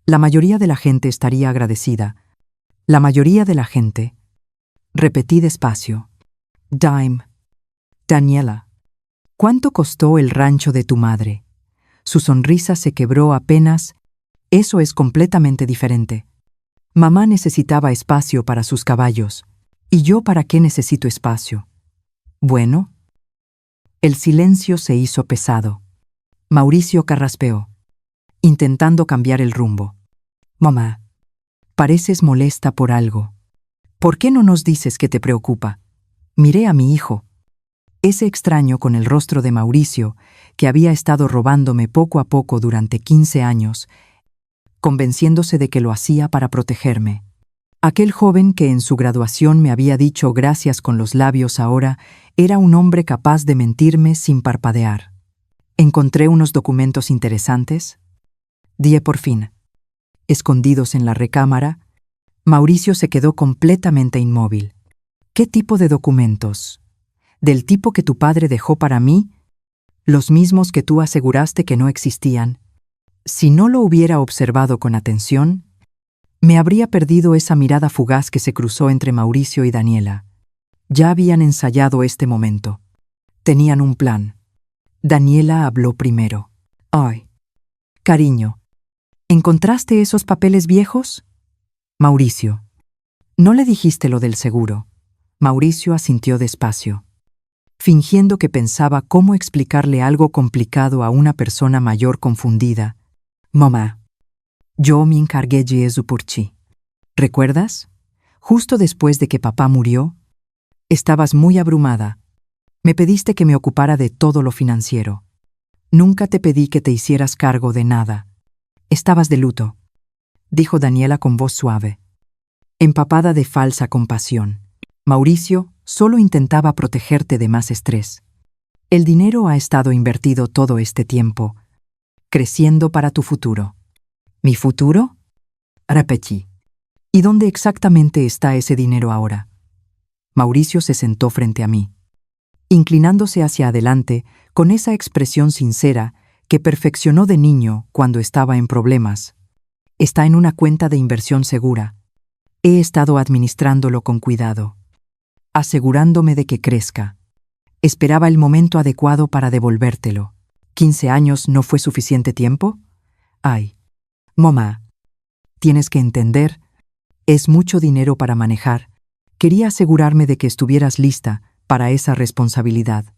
La mayoría de la gente estaría agradecida. La mayoría de la gente. Repetí despacio. Daniela. ¿Cuánto costó el rancho de tu madre? Su sonrisa se quebró apenas. Eso es completamente diferente. Mamá necesitaba espacio para sus caballos. ¿Y yo para qué necesito espacio? Bueno. El silencio se hizo pesado. Mauricio carraspeó, intentando cambiar el rumbo. Mamá, pareces molesta por algo. ¿Por qué no nos dices que te preocupa? Miré a mi hijo. Ese extraño con el rostro de Mauricio, que había estado robándome poco a poco durante 15 años, convenciéndose de que lo hacía para protegerme. Aquel joven que en su graduación me había dicho gracias con los labios ahora era un hombre capaz de mentirme sin parpadear. ¿Encontré unos documentos interesantes? Dije por fin. Escondidos en la recámara, Mauricio se quedó completamente inmóvil. ¿Qué tipo de documentos? ¿Del tipo que tu padre dejó para mí? ¿Los mismos que tú aseguraste que no existían? Si no lo hubiera observado con atención, me habría perdido esa mirada fugaz que se cruzó entre Mauricio y Daniela. Ya habían ensayado este momento. Tenían un plan. Daniela habló primero. Ay, cariño, ¿encontraste esos papeles viejos? Mauricio. ¿No le dijiste lo del seguro? Mauricio asintió despacio, fingiendo que pensaba cómo explicarle algo complicado a una persona mayor confundida. Mamá. Yo me encargué de eso por ti. ¿Recuerdas? Justo después de que papá murió, estabas muy abrumada. Me pediste que me ocupara de todo lo financiero. Nunca te pedí que te hicieras cargo de nada. Estabas de luto, dijo Daniela con voz suave, empapada de falsa compasión. Mauricio solo intentaba protegerte de más estrés. El dinero ha estado invertido todo este tiempo, creciendo para tu futuro. ¿Mi futuro? Repetí. ¿Y dónde exactamente está ese dinero ahora? Mauricio se sentó frente a mí, inclinándose hacia adelante con esa expresión sincera que perfeccionó de niño cuando estaba en problemas. Está en una cuenta de inversión segura. He estado administrándolo con cuidado, asegurándome de que crezca. Esperaba el momento adecuado para devolvértelo. ¿15 años no fue suficiente tiempo? Ay. Mamá, tienes que entender, es mucho dinero para manejar. Quería asegurarme de que estuvieras lista para esa responsabilidad.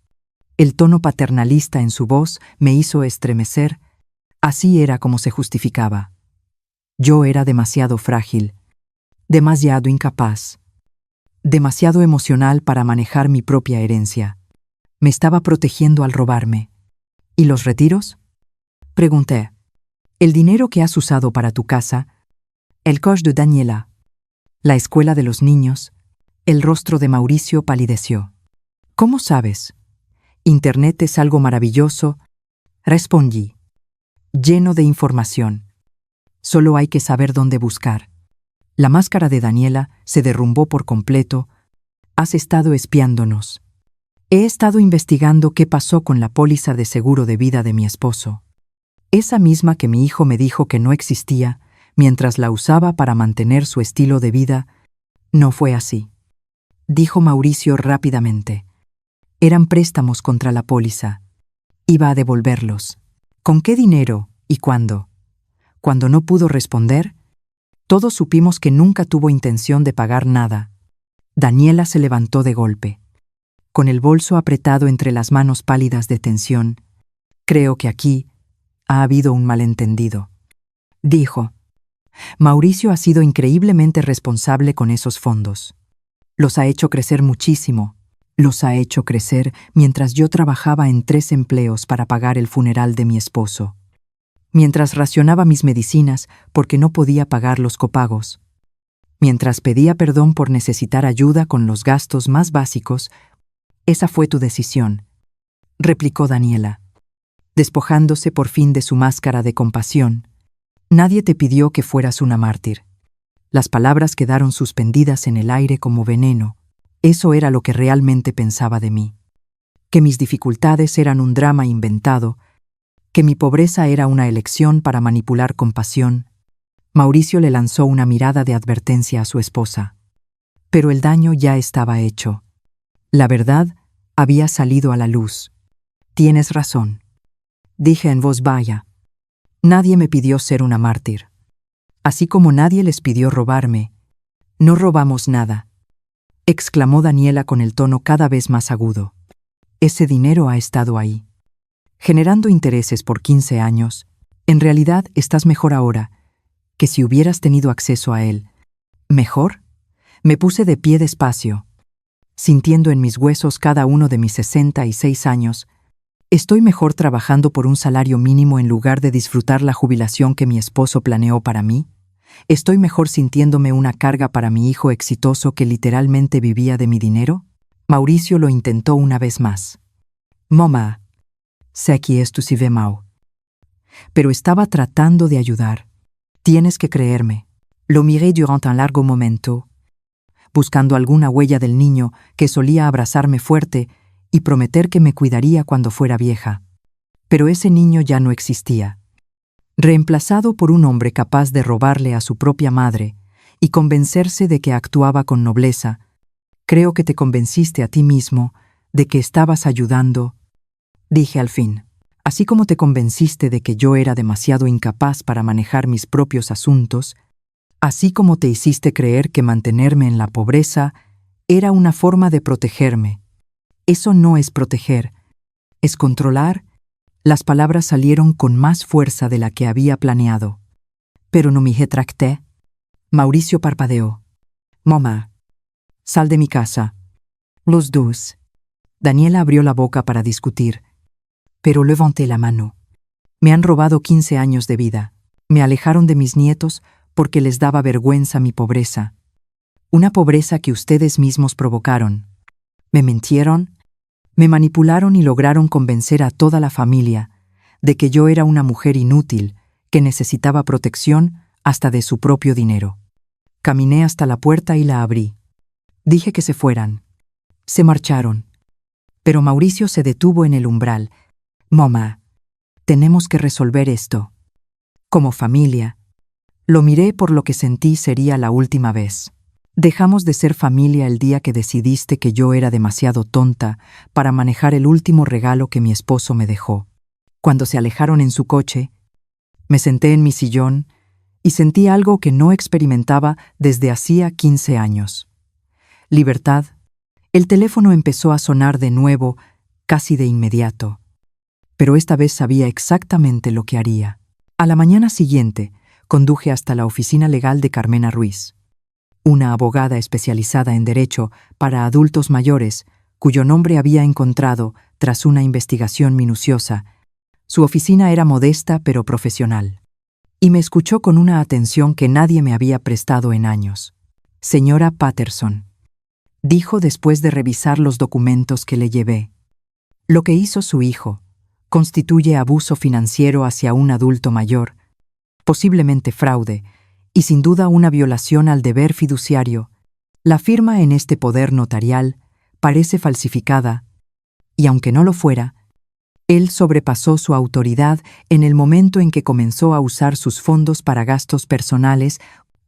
El tono paternalista en su voz me hizo estremecer. Así era como se justificaba. Yo era demasiado frágil, demasiado incapaz, demasiado emocional para manejar mi propia herencia. Me estaba protegiendo al robarme. ¿Y los retiros? Pregunté. El dinero que has usado para tu casa, el coche de Daniela, la escuela de los niños, el rostro de Mauricio palideció. ¿Cómo sabes? Internet es algo maravilloso, respondí, lleno de información. Solo hay que saber dónde buscar. La máscara de Daniela se derrumbó por completo. Has estado espiándonos. He estado investigando qué pasó con la póliza de seguro de vida de mi esposo. Esa misma que mi hijo me dijo que no existía mientras la usaba para mantener su estilo de vida, no fue así. dijo Mauricio rápidamente. Eran préstamos contra la póliza. Iba a devolverlos. ¿Con qué dinero y cuándo? Cuando no pudo responder, todos supimos que nunca tuvo intención de pagar nada. Daniela se levantó de golpe, con el bolso apretado entre las manos pálidas de tensión. Creo que aquí ha habido un malentendido, dijo. Mauricio ha sido increíblemente responsable con esos fondos. Los ha hecho crecer muchísimo. Los ha hecho crecer mientras yo trabajaba en 3 empleos para pagar el funeral de mi esposo. Mientras racionaba mis medicinas porque no podía pagar los copagos. Mientras pedía perdón por necesitar ayuda con los gastos más básicos. Esa fue tu decisión, replicó Daniela, despojándose por fin de su máscara de compasión. Nadie te pidió que fueras una mártir. Las palabras quedaron suspendidas en el aire como veneno. Eso era lo que realmente pensaba de mí. Que mis dificultades eran un drama inventado, que mi pobreza era una elección para manipular compasión. Mauricio le lanzó una mirada de advertencia a su esposa. Pero el daño ya estaba hecho. La verdad había salido a la luz. Tienes razón, dije en voz baja. Nadie me pidió ser una mártir. Así como nadie les pidió robarme. No robamos nada, exclamó Daniela con el tono cada vez más agudo. Ese dinero ha estado ahí, generando intereses por 15 años. En realidad estás mejor ahora que si hubieras tenido acceso a él. ¿Mejor? Me puse de pie despacio, sintiendo en mis huesos cada uno de mis 66 años. Estoy mejor trabajando por un salario mínimo en lugar de disfrutar la jubilación que mi esposo planeó para mí. Estoy mejor sintiéndome una carga para mi hijo exitoso que literalmente vivía de mi dinero. Mauricio lo intentó una vez más. Mamá, sé que esto sí ve mal. Pero estaba tratando de ayudar. Tienes que creerme. Lo miré durante un largo momento, buscando alguna huella del niño que solía abrazarme fuerte y prometer que me cuidaría cuando fuera vieja. Pero ese niño ya no existía. Reemplazado por un hombre capaz de robarle a su propia madre y convencerse de que actuaba con nobleza. Creo que te convenciste a ti mismo de que estabas ayudando, dije al fin, así como te convenciste de que yo era demasiado incapaz para manejar mis propios asuntos, así como te hiciste creer que mantenerme en la pobreza era una forma de protegerme. Eso no es proteger, es controlar. Las palabras salieron con más fuerza de la que había planeado. Pero no me retracté. Mauricio parpadeó. Mamá, sal de mi casa. Los dos. Daniela abrió la boca para discutir, pero levanté la mano. Me han robado 15 años de vida. Me alejaron de mis nietos porque les daba vergüenza mi pobreza. Una pobreza que ustedes mismos provocaron. Me mintieron, me manipularon y lograron convencer a toda la familia de que yo era una mujer inútil que necesitaba protección hasta de su propio dinero. Caminé hasta la puerta y la abrí. Dije que se fueran. Se marcharon. Pero Mauricio se detuvo en el umbral. Mamá, tenemos que resolver esto. Como familia. Lo miré por lo que sentí sería la última vez. Dejamos de ser familia el día que decidiste que yo era demasiado tonta para manejar el último regalo que mi esposo me dejó. Cuando se alejaron en su coche, me senté en mi sillón y sentí algo que no experimentaba desde hacía 15 años. Libertad. El teléfono empezó a sonar de nuevo, casi de inmediato. Pero esta vez sabía exactamente lo que haría. A la mañana siguiente, conduje hasta la oficina legal de Carmena Ruiz, una abogada especializada en derecho para adultos mayores, cuyo nombre había encontrado tras una investigación minuciosa. Su oficina era modesta pero profesional. Y me escuchó con una atención que nadie me había prestado en años. Señora Patterson, dijo después de revisar los documentos que le llevé. Lo que hizo su hijo constituye abuso financiero hacia un adulto mayor, posiblemente fraude, y sin duda una violación al deber fiduciario. La firma en este poder notarial parece falsificada, y aunque no lo fuera, él sobrepasó su autoridad en el momento en que comenzó a usar sus fondos para gastos personales.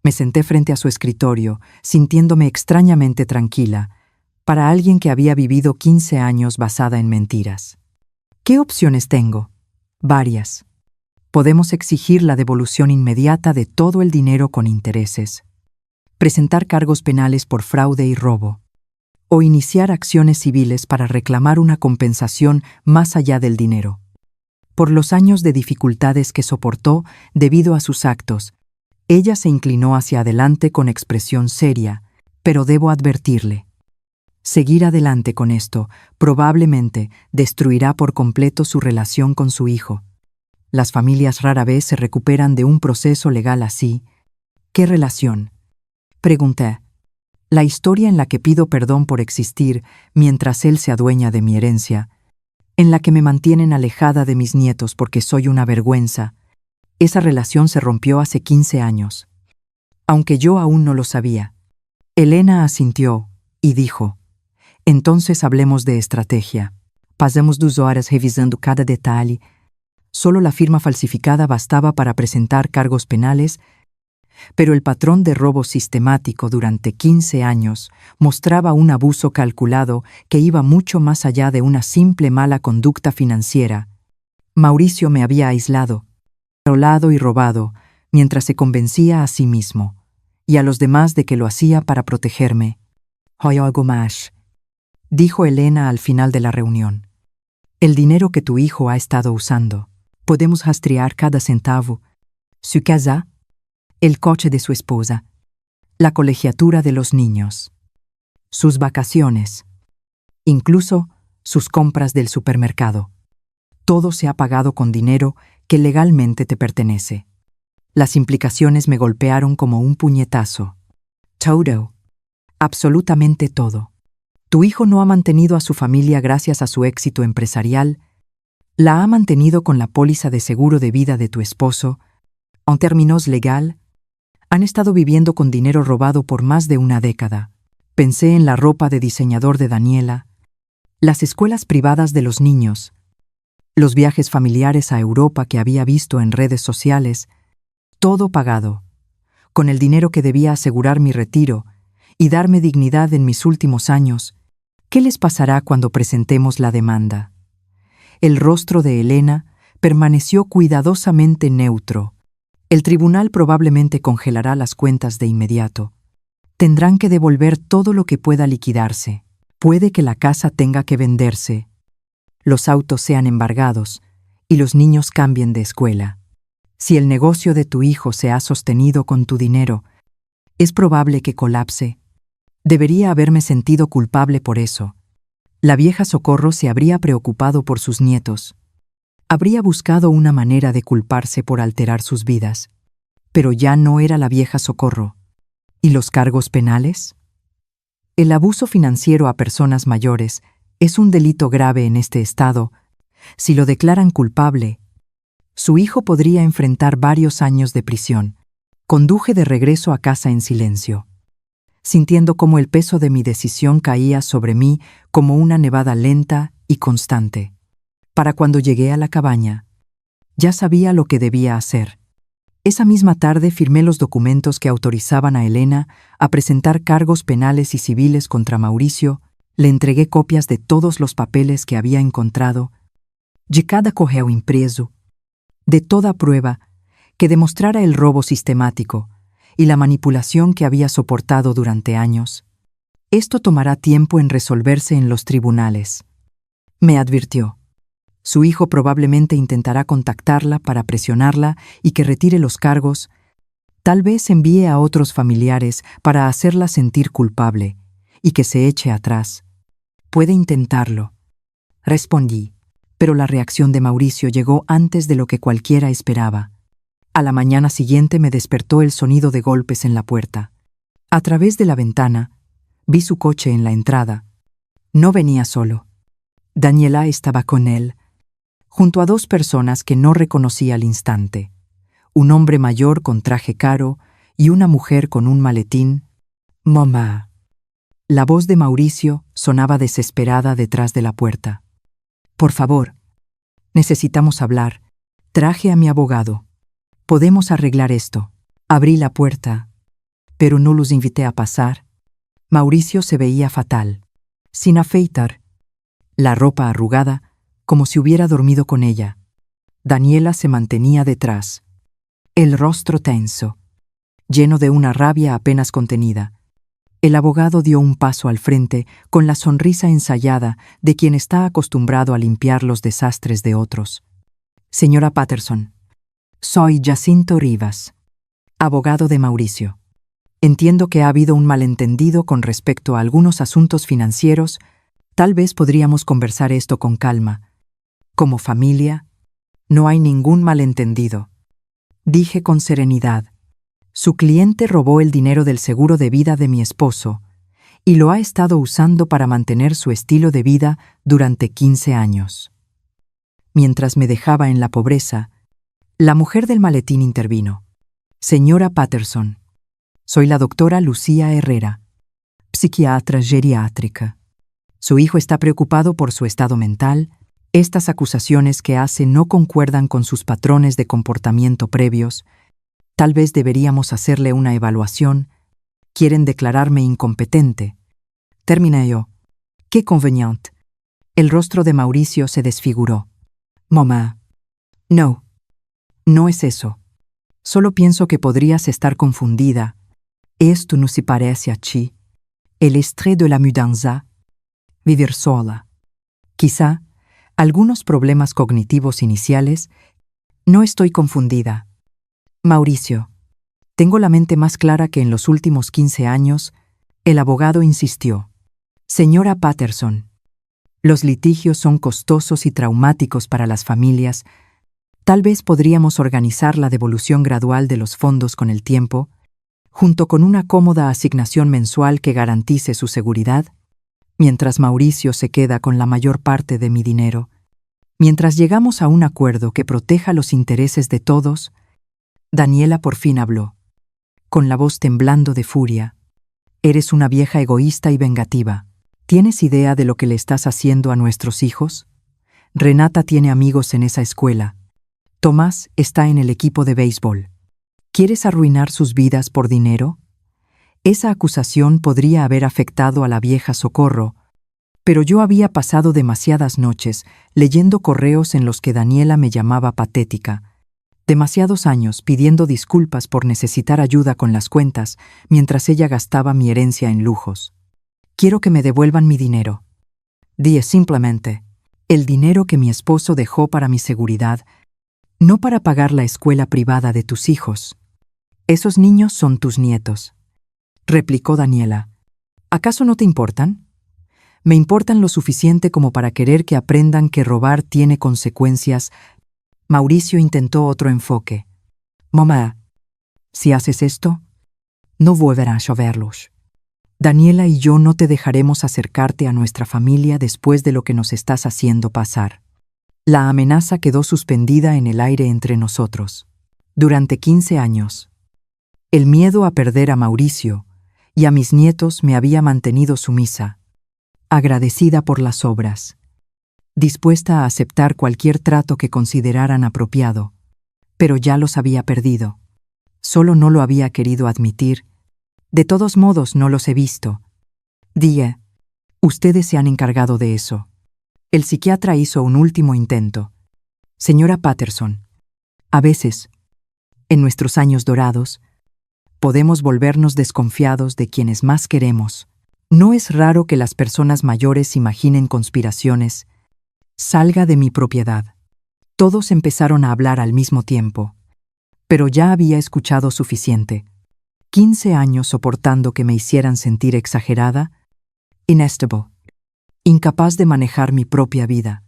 Me senté frente a su escritorio, sintiéndome extrañamente tranquila, para alguien que había vivido 15 años basada en mentiras. ¿Qué opciones tengo? Varias. Podemos exigir la devolución inmediata de todo el dinero con intereses, presentar cargos penales por fraude y robo, o iniciar acciones civiles para reclamar una compensación más allá del dinero. Por los años de dificultades que soportó debido a sus actos, ella se inclinó hacia adelante con expresión seria, pero debo advertirle. Seguir adelante con esto probablemente destruirá por completo su relación con su hijo. Las familias rara vez se recuperan de un proceso legal así. ¿Qué relación? Pregunté. La historia en la que pido perdón por existir mientras él se adueña de mi herencia, en la que me mantienen alejada de mis nietos porque soy una vergüenza. Esa relación se rompió hace 15 años. Aunque yo aún no lo sabía. Elena asintió y dijo, entonces hablemos de estrategia. Pasamos 2 horas revisando cada detalle. Solo la firma falsificada bastaba para presentar cargos penales, pero el patrón de robo sistemático durante 15 años mostraba un abuso calculado que iba mucho más allá de una simple mala conducta financiera. Mauricio me había aislado, controlado y robado, mientras se convencía a sí mismo, y a los demás de que lo hacía para protegerme. «Hay algo más», dijo Elena al final de la reunión. «El dinero que tu hijo ha estado usando. Podemos rastrear cada centavo. Su casa, el coche de su esposa, la colegiatura de los niños, sus vacaciones, incluso sus compras del supermercado. Todo se ha pagado con dinero que legalmente te pertenece». Las implicaciones me golpearon como un puñetazo. Todo. Absolutamente todo. Tu hijo no ha mantenido a su familia gracias a su éxito empresarial, la ha mantenido con la póliza de seguro de vida de tu esposo. En términos legal, han estado viviendo con dinero robado por más de una década. Pensé en la ropa de diseñador de Daniela, las escuelas privadas de los niños, los viajes familiares a Europa que había visto en redes sociales, todo pagado, con el dinero que debía asegurar mi retiro y darme dignidad en mis últimos años. ¿Qué les pasará cuando presentemos la demanda? El rostro de Elena permaneció cuidadosamente neutro. El tribunal probablemente congelará las cuentas de inmediato. Tendrán que devolver todo lo que pueda liquidarse. Puede que la casa tenga que venderse, los autos sean embargados y los niños cambien de escuela. Si el negocio de tu hijo se ha sostenido con tu dinero, es probable que colapse. Debería haberme sentido culpable por eso. La vieja Socorro se habría preocupado por sus nietos. Habría buscado una manera de culparse por alterar sus vidas. Pero ya no era la vieja Socorro. ¿Y los cargos penales? El abuso financiero a personas mayores es un delito grave en este estado. Si lo declaran culpable, su hijo podría enfrentar varios años de prisión. Conduje de regreso a casa en silencio, sintiendo cómo el peso de mi decisión caía sobre mí como una nevada lenta y constante. Para cuando llegué a la cabaña, ya sabía lo que debía hacer. Esa misma tarde firmé los documentos que autorizaban a Elena a presentar cargos penales y civiles contra Mauricio. Le entregué copias de todos los papeles que había encontrado, de cada correo impreso, de toda prueba que demostrara el robo sistemático y la manipulación que había soportado durante años. Esto tomará tiempo en resolverse en los tribunales, me advirtió. Su hijo probablemente intentará contactarla para presionarla y que retire los cargos. Tal vez envíe a otros familiares para hacerla sentir culpable y que se eche atrás. Puede intentarlo, respondí, pero la reacción de Mauricio llegó antes de lo que cualquiera esperaba. A la mañana siguiente me despertó el sonido de golpes en la puerta. A través de la ventana, vi su coche en la entrada. No venía solo. Daniela estaba con él, junto a 2 personas que no reconocí al instante. Un hombre mayor con traje caro y una mujer con un maletín. «Mamá». La voz de Mauricio sonaba desesperada detrás de la puerta. «Por favor, necesitamos hablar. Traje a mi abogado. Podemos arreglar esto». Abrí la puerta, pero no los invité a pasar. Mauricio se veía fatal. sin afeitar, la ropa arrugada, como si hubiera dormido con ella. Daniela se mantenía detrás, el rostro tenso, lleno de una rabia apenas contenida. El abogado dio un paso al frente con la sonrisa ensayada de quien está acostumbrado a limpiar los desastres de otros. Señora Patterson, soy Jacinto Rivas, abogado de Mauricio. Entiendo que ha habido un malentendido con respecto a algunos asuntos financieros. Tal vez podríamos conversar esto con calma. Como familia, no hay ningún malentendido. Dije con serenidad. Su cliente robó el dinero del seguro de vida de mi esposo y lo ha estado usando para mantener su estilo de vida durante 15 años. Mientras me dejaba en la pobreza, la mujer del maletín intervino. Señora Patterson, soy la doctora Lucía Herrera, psiquiatra geriátrica. Su hijo está preocupado por su estado mental. Estas acusaciones que hace no concuerdan con sus patrones de comportamiento previos. Tal vez deberíamos hacerle una evaluación. Quieren declararme incompetente. Terminé yo. ¡Qué conveniente! El rostro de Mauricio se desfiguró. Mamá. No. No es eso. Solo pienso que podrías estar confundida. Esto no se parece a ti. El estrés de la mudanza. Vivir sola. Quizá algunos problemas cognitivos iniciales. No estoy confundida. Mauricio, tengo la mente más clara que en los últimos 15 años. El abogado insistió. Señora Patterson, los litigios son costosos y traumáticos para las familias. Tal vez podríamos organizar la devolución gradual de los fondos con el tiempo, junto con una cómoda asignación mensual que garantice su seguridad, mientras Mauricio se queda con la mayor parte de mi dinero. Mientras llegamos a un acuerdo que proteja los intereses de todos. Daniela por fin habló, con la voz temblando de furia. Eres una vieja egoísta y vengativa. ¿Tienes idea de lo que le estás haciendo a nuestros hijos? Renata tiene amigos en esa escuela. Tomás está en el equipo de béisbol. ¿Quieres arruinar sus vidas por dinero? Esa acusación podría haber afectado a la vieja Socorro, pero yo había pasado demasiadas noches leyendo correos en los que Daniela me llamaba patética. Demasiados años pidiendo disculpas por necesitar ayuda con las cuentas mientras ella gastaba mi herencia en lujos. Quiero que me devuelvan mi dinero. Dije simplemente, el dinero que mi esposo dejó para mi seguridad, no para pagar la escuela privada de tus hijos. Esos niños son tus nietos, replicó Daniela. ¿Acaso no te importan? Me importan lo suficiente como para querer que aprendan que robar tiene consecuencias. Mauricio intentó otro enfoque. Mamá, si haces esto, no volverás a verlos. Daniela y yo no te dejaremos acercarte a nuestra familia después de lo que nos estás haciendo pasar. La amenaza quedó suspendida en el aire entre nosotros. Durante 15 años, el miedo a perder a Mauricio y a mis nietos me había mantenido sumisa, agradecida por las obras, dispuesta a aceptar cualquier trato que consideraran apropiado, pero ya los había perdido. Solo no lo había querido admitir. De todos modos no los he visto. Dije, ustedes se han encargado de eso. El psiquiatra hizo un último intento. Señora Patterson, a veces, en nuestros años dorados, podemos volvernos desconfiados de quienes más queremos. No es raro que las personas mayores imaginen conspiraciones. Salga de mi propiedad. Todos empezaron a hablar al mismo tiempo, pero ya había escuchado suficiente. 15 años soportando que me hicieran sentir exagerada, inestable, incapaz de manejar mi propia vida.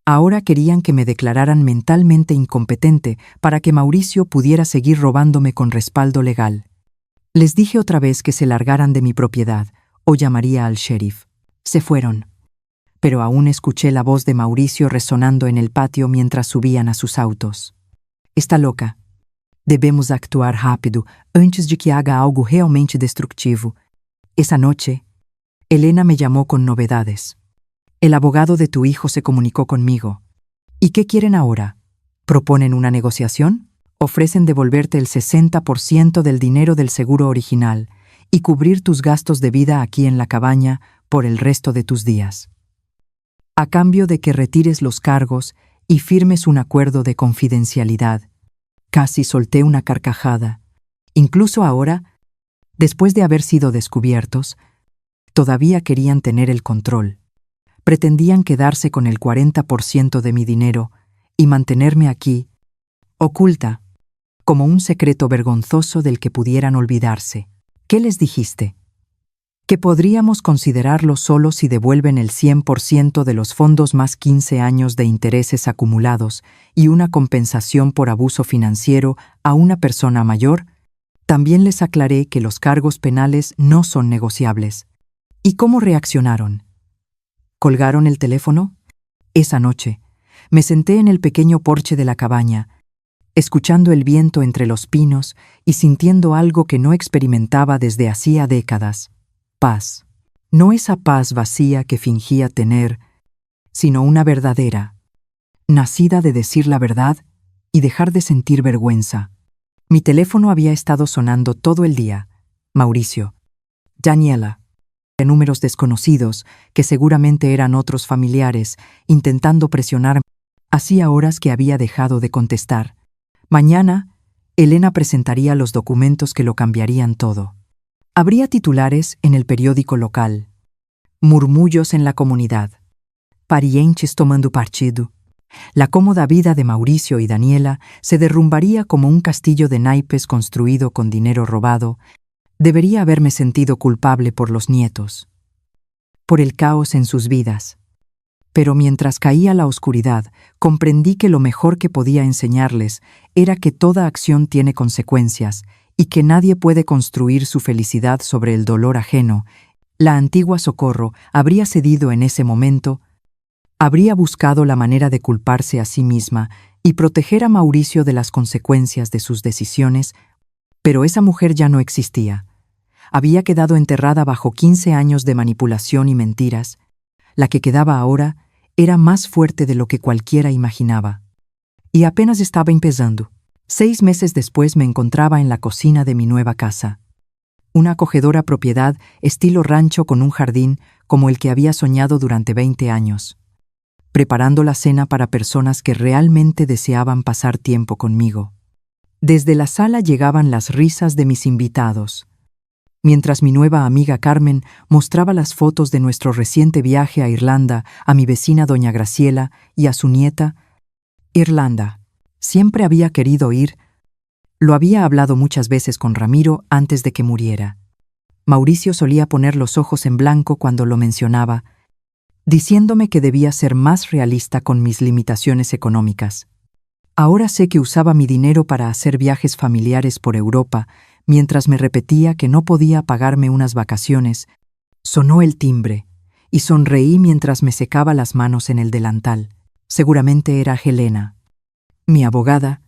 Ahora querían que me declararan mentalmente incompetente para que Mauricio pudiera seguir robándome con respaldo legal. Les dije otra vez que se largaran de mi propiedad o llamaría al sheriff. Se fueron. Pero aún escuché la voz de Mauricio resonando en el patio mientras subían a sus autos. Está loca. Debemos actuar rápido antes de que haga algo realmente destructivo. Esa noche, Elena me llamó con novedades. El abogado de tu hijo se comunicó conmigo. ¿Y qué quieren ahora? ¿Proponen una negociación? Ofrecen devolverte el 60% del dinero del seguro original y cubrir tus gastos de vida aquí en la cabaña por el resto de tus días. A cambio de que retires los cargos y firmes un acuerdo de confidencialidad. Casi solté una carcajada. Incluso ahora, después de haber sido descubiertos, todavía querían tener el control. Pretendían quedarse con el 40% de mi dinero y mantenerme aquí, oculta, como un secreto vergonzoso del que pudieran olvidarse. ¿Qué les dijiste? Que podríamos considerarlo solo si devuelven el 100% de los fondos más 15 años de intereses acumulados y una compensación por abuso financiero a una persona mayor. También les aclaré que los cargos penales no son negociables. ¿Y cómo reaccionaron? ¿Colgaron el teléfono? Esa noche, me senté en el pequeño porche de la cabaña, escuchando el viento entre los pinos y sintiendo algo que no experimentaba desde hacía décadas. Paz. No esa paz vacía que fingía tener, sino una verdadera, nacida de decir la verdad y dejar de sentir vergüenza. Mi teléfono había estado sonando todo el día. Mauricio. Daniela. De números desconocidos, que seguramente eran otros familiares, intentando presionarme. Hacía horas que había dejado de contestar. Mañana, Elena presentaría los documentos que lo cambiarían todo. Habría titulares en el periódico local. Murmullos en la comunidad. Parientes tomando partido. La cómoda vida de Mauricio y Daniela se derrumbaría como un castillo de naipes construido con dinero robado. Debería haberme sentido culpable por los nietos, por el caos en sus vidas. Pero mientras caía la oscuridad, comprendí que lo mejor que podía enseñarles era que toda acción tiene consecuencias y que nadie puede construir su felicidad sobre el dolor ajeno. La antigua Socorro habría cedido en ese momento, habría buscado la manera de culparse a sí misma y proteger a Mauricio de las consecuencias de sus decisiones, pero esa mujer ya no existía. Había quedado enterrada bajo 15 años de manipulación y mentiras. La que quedaba ahora era más fuerte de lo que cualquiera imaginaba. Y apenas estaba empezando. 6 meses después me encontraba en la cocina de mi nueva casa. Una acogedora propiedad estilo rancho con un jardín como el que había soñado durante 20 años. Preparando la cena para personas que realmente deseaban pasar tiempo conmigo. Desde la sala llegaban las risas de mis invitados. Mientras mi nueva amiga Carmen mostraba las fotos de nuestro reciente viaje a Irlanda a mi vecina doña Graciela y a su nieta. Irlanda. Siempre había querido ir. Lo había hablado muchas veces con Ramiro antes de que muriera. Mauricio solía poner los ojos en blanco cuando lo mencionaba, diciéndome que debía ser más realista con mis limitaciones económicas. Ahora sé que usaba mi dinero para hacer viajes familiares por Europa, mientras me repetía que no podía pagarme unas vacaciones. Sonó el timbre, y sonreí mientras me secaba las manos en el delantal. Seguramente era Helena, mi abogada,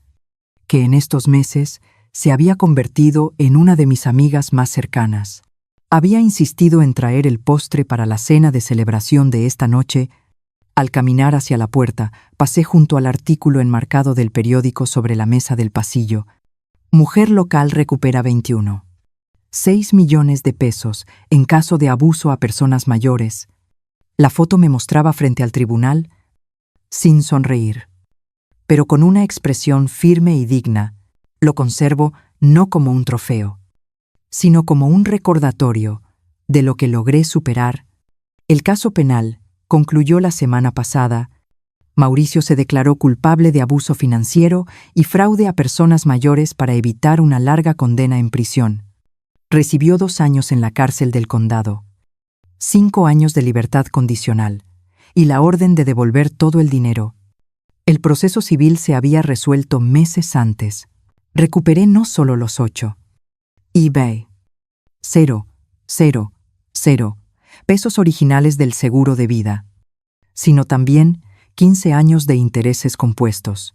que en estos meses se había convertido en una de mis amigas más cercanas. Había insistido en traer el postre para la cena de celebración de esta noche. Al caminar hacia la puerta, pasé junto al artículo enmarcado del periódico sobre la mesa del pasillo. Mujer local recupera 6 millones de pesos en caso de abuso a personas mayores. La foto me mostraba frente al tribunal, sin sonreír, pero con una expresión firme y digna. Lo conservo no como un trofeo, sino como un recordatorio de lo que logré superar. El caso penal concluyó la semana pasada. Mauricio se declaró culpable de abuso financiero y fraude a personas mayores para evitar una larga condena en prisión. Recibió 2 años en la cárcel del condado, 5 años de libertad condicional y la orden de devolver todo el dinero. El proceso civil se había resuelto meses antes. Recuperé no solo los 8. eBay. 0, 0, 0 pesos originales del seguro de vida, sino también 15 años de intereses compuestos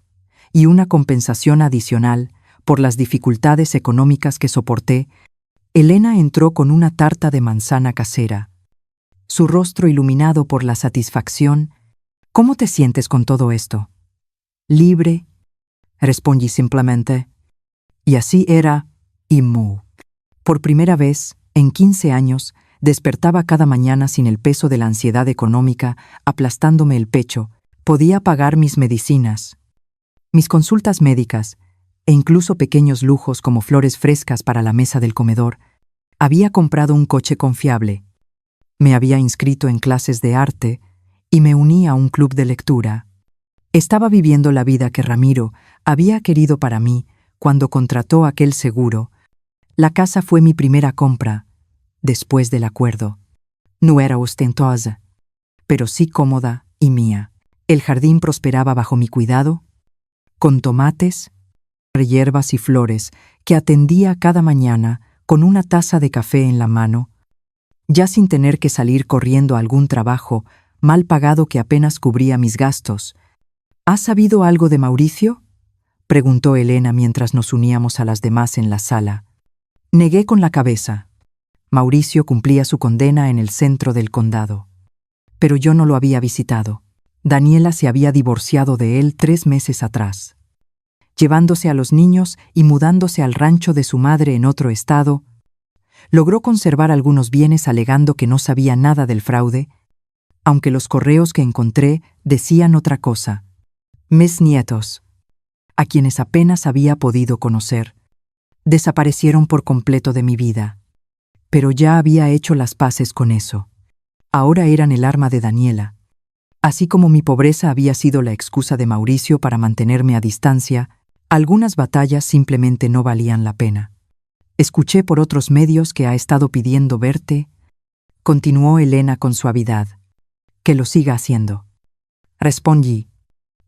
y una compensación adicional por las dificultades económicas que soporté. Elena entró con una tarta de manzana casera, su rostro iluminado por la satisfacción. ¿Cómo te sientes con todo esto? Libre, respondí simplemente. Y así era, y mu. Por primera vez, en 15 años, Despertaba cada mañana sin el peso de la ansiedad económica, aplastándome el pecho. Podía pagar mis medicinas, mis consultas médicas e incluso pequeños lujos como flores frescas para la mesa del comedor. Había comprado un coche confiable. Me había inscrito en clases de arte y me uní a un club de lectura. Estaba viviendo la vida que Ramiro había querido para mí cuando contrató aquel seguro. La casa fue mi primera compra, después del acuerdo. No era ostentosa, pero sí cómoda y mía. El jardín prosperaba bajo mi cuidado, con tomates, hierbas y flores que atendía cada mañana con una taza de café en la mano, ya sin tener que salir corriendo a algún trabajo mal pagado que apenas cubría mis gastos. ¿Has sabido algo de Mauricio?, preguntó Elena mientras nos uníamos a las demás en la sala. Negué con la cabeza. Mauricio cumplía su condena en el centro del condado. Pero yo no lo había visitado. Daniela se había divorciado de él 3 meses atrás. Llevándose a los niños y mudándose al rancho de su madre en otro estado, logró conservar algunos bienes alegando que no sabía nada del fraude, aunque los correos que encontré decían otra cosa. Mis nietos, a quienes apenas había podido conocer, desaparecieron por completo de mi vida. Pero ya había hecho las paces con eso. Ahora eran el arma de Daniela. Así como mi pobreza había sido la excusa de Mauricio para mantenerme a distancia, algunas batallas simplemente no valían la pena. Escuché por otros medios que ha estado pidiendo verte, continuó Elena con suavidad. Que lo siga haciendo. Respondí.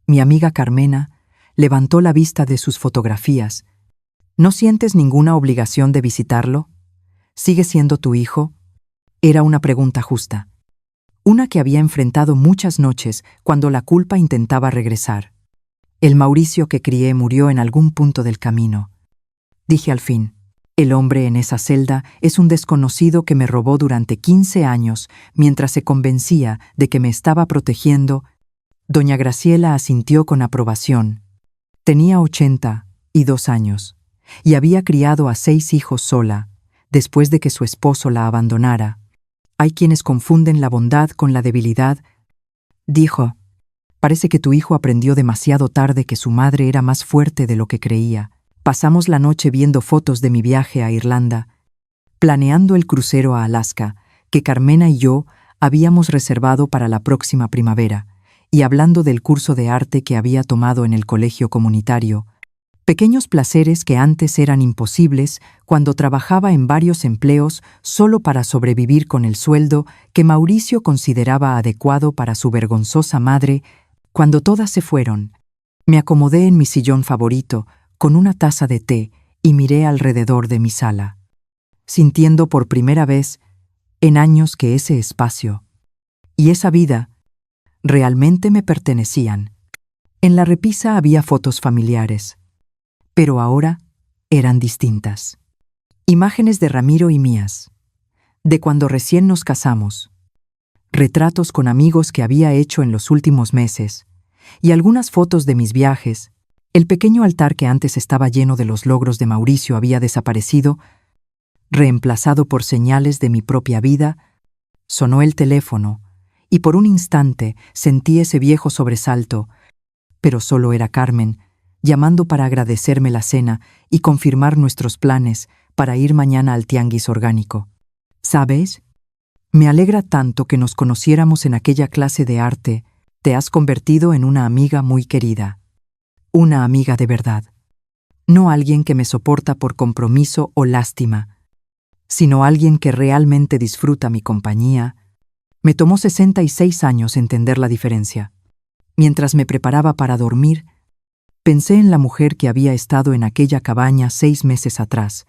Mi amiga Carmena levantó la vista de sus fotografías. ¿No sientes ninguna obligación de visitarlo? ¿Sigue siendo tu hijo? Era una pregunta justa. Una que había enfrentado muchas noches cuando la culpa intentaba regresar. El Mauricio que crié murió en algún punto del camino. Dije al fin. El hombre en esa celda es un desconocido que me robó durante 15 años mientras se convencía de que me estaba protegiendo. Doña Graciela asintió con aprobación. Tenía 82 años y había criado a 6 hijos sola, después de que su esposo la abandonara. Hay quienes confunden la bondad con la debilidad, dijo. Parece que tu hijo aprendió demasiado tarde que su madre era más fuerte de lo que creía. Pasamos la noche viendo fotos de mi viaje a Irlanda, planeando el crucero a Alaska, que Carmena y yo habíamos reservado para la próxima primavera, y hablando del curso de arte que había tomado en el colegio comunitario. Pequeños placeres que antes eran imposibles cuando trabajaba en varios empleos solo para sobrevivir con el sueldo que Mauricio consideraba adecuado para su vergonzosa madre. Cuando todas se fueron, me acomodé en mi sillón favorito con una taza de té y miré alrededor de mi sala, sintiendo por primera vez en años que ese espacio y esa vida realmente me pertenecían. En la repisa había fotos familiares, pero ahora eran distintas. Imágenes de Ramiro y mías, de cuando recién nos casamos, retratos con amigos que había hecho en los últimos meses, y algunas fotos de mis viajes. El pequeño altar que antes estaba lleno de los logros de Mauricio había desaparecido, reemplazado por señales de mi propia vida. Sonó el teléfono, y por un instante sentí ese viejo sobresalto, pero solo era Carmen, llamando para agradecerme la cena y confirmar nuestros planes para ir mañana al tianguis orgánico. ¿Sabes? Me alegra tanto que nos conociéramos en aquella clase de arte. Te has convertido en una amiga muy querida. Una amiga de verdad. No alguien que me soporta por compromiso o lástima, sino alguien que realmente disfruta mi compañía. Me tomó 66 años entender la diferencia. Mientras me preparaba para dormir, pensé en la mujer que había estado en aquella cabaña 6 meses atrás,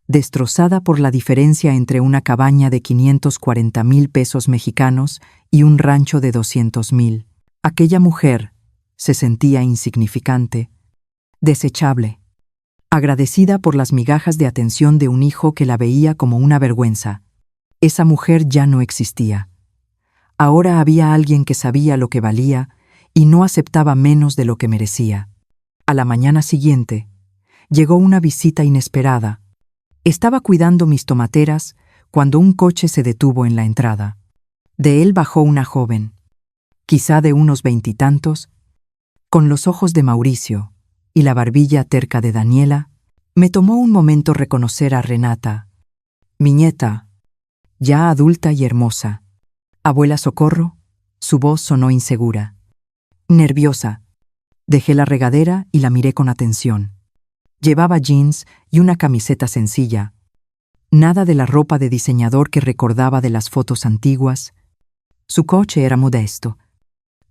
destrozada por la diferencia entre una cabaña de 540,000 pesos mexicanos y un rancho de 200,000. Aquella mujer se sentía insignificante, desechable, agradecida por las migajas de atención de un hijo que la veía como una vergüenza. Esa mujer ya no existía. Ahora había alguien que sabía lo que valía y no aceptaba menos de lo que merecía. A la mañana siguiente, llegó una visita inesperada. Estaba cuidando mis tomateras cuando un coche se detuvo en la entrada. De él bajó una joven, quizá de unos 20 y tantos, con los ojos de Mauricio y la barbilla terca de Daniela. Me tomó un momento reconocer a Renata, mi nieta, ya adulta y hermosa. «Abuela Socorro», su voz sonó insegura. Nerviosa. Dejé la regadera y la miré con atención. Llevaba jeans y una camiseta sencilla. Nada de la ropa de diseñador que recordaba de las fotos antiguas. Su coche era modesto,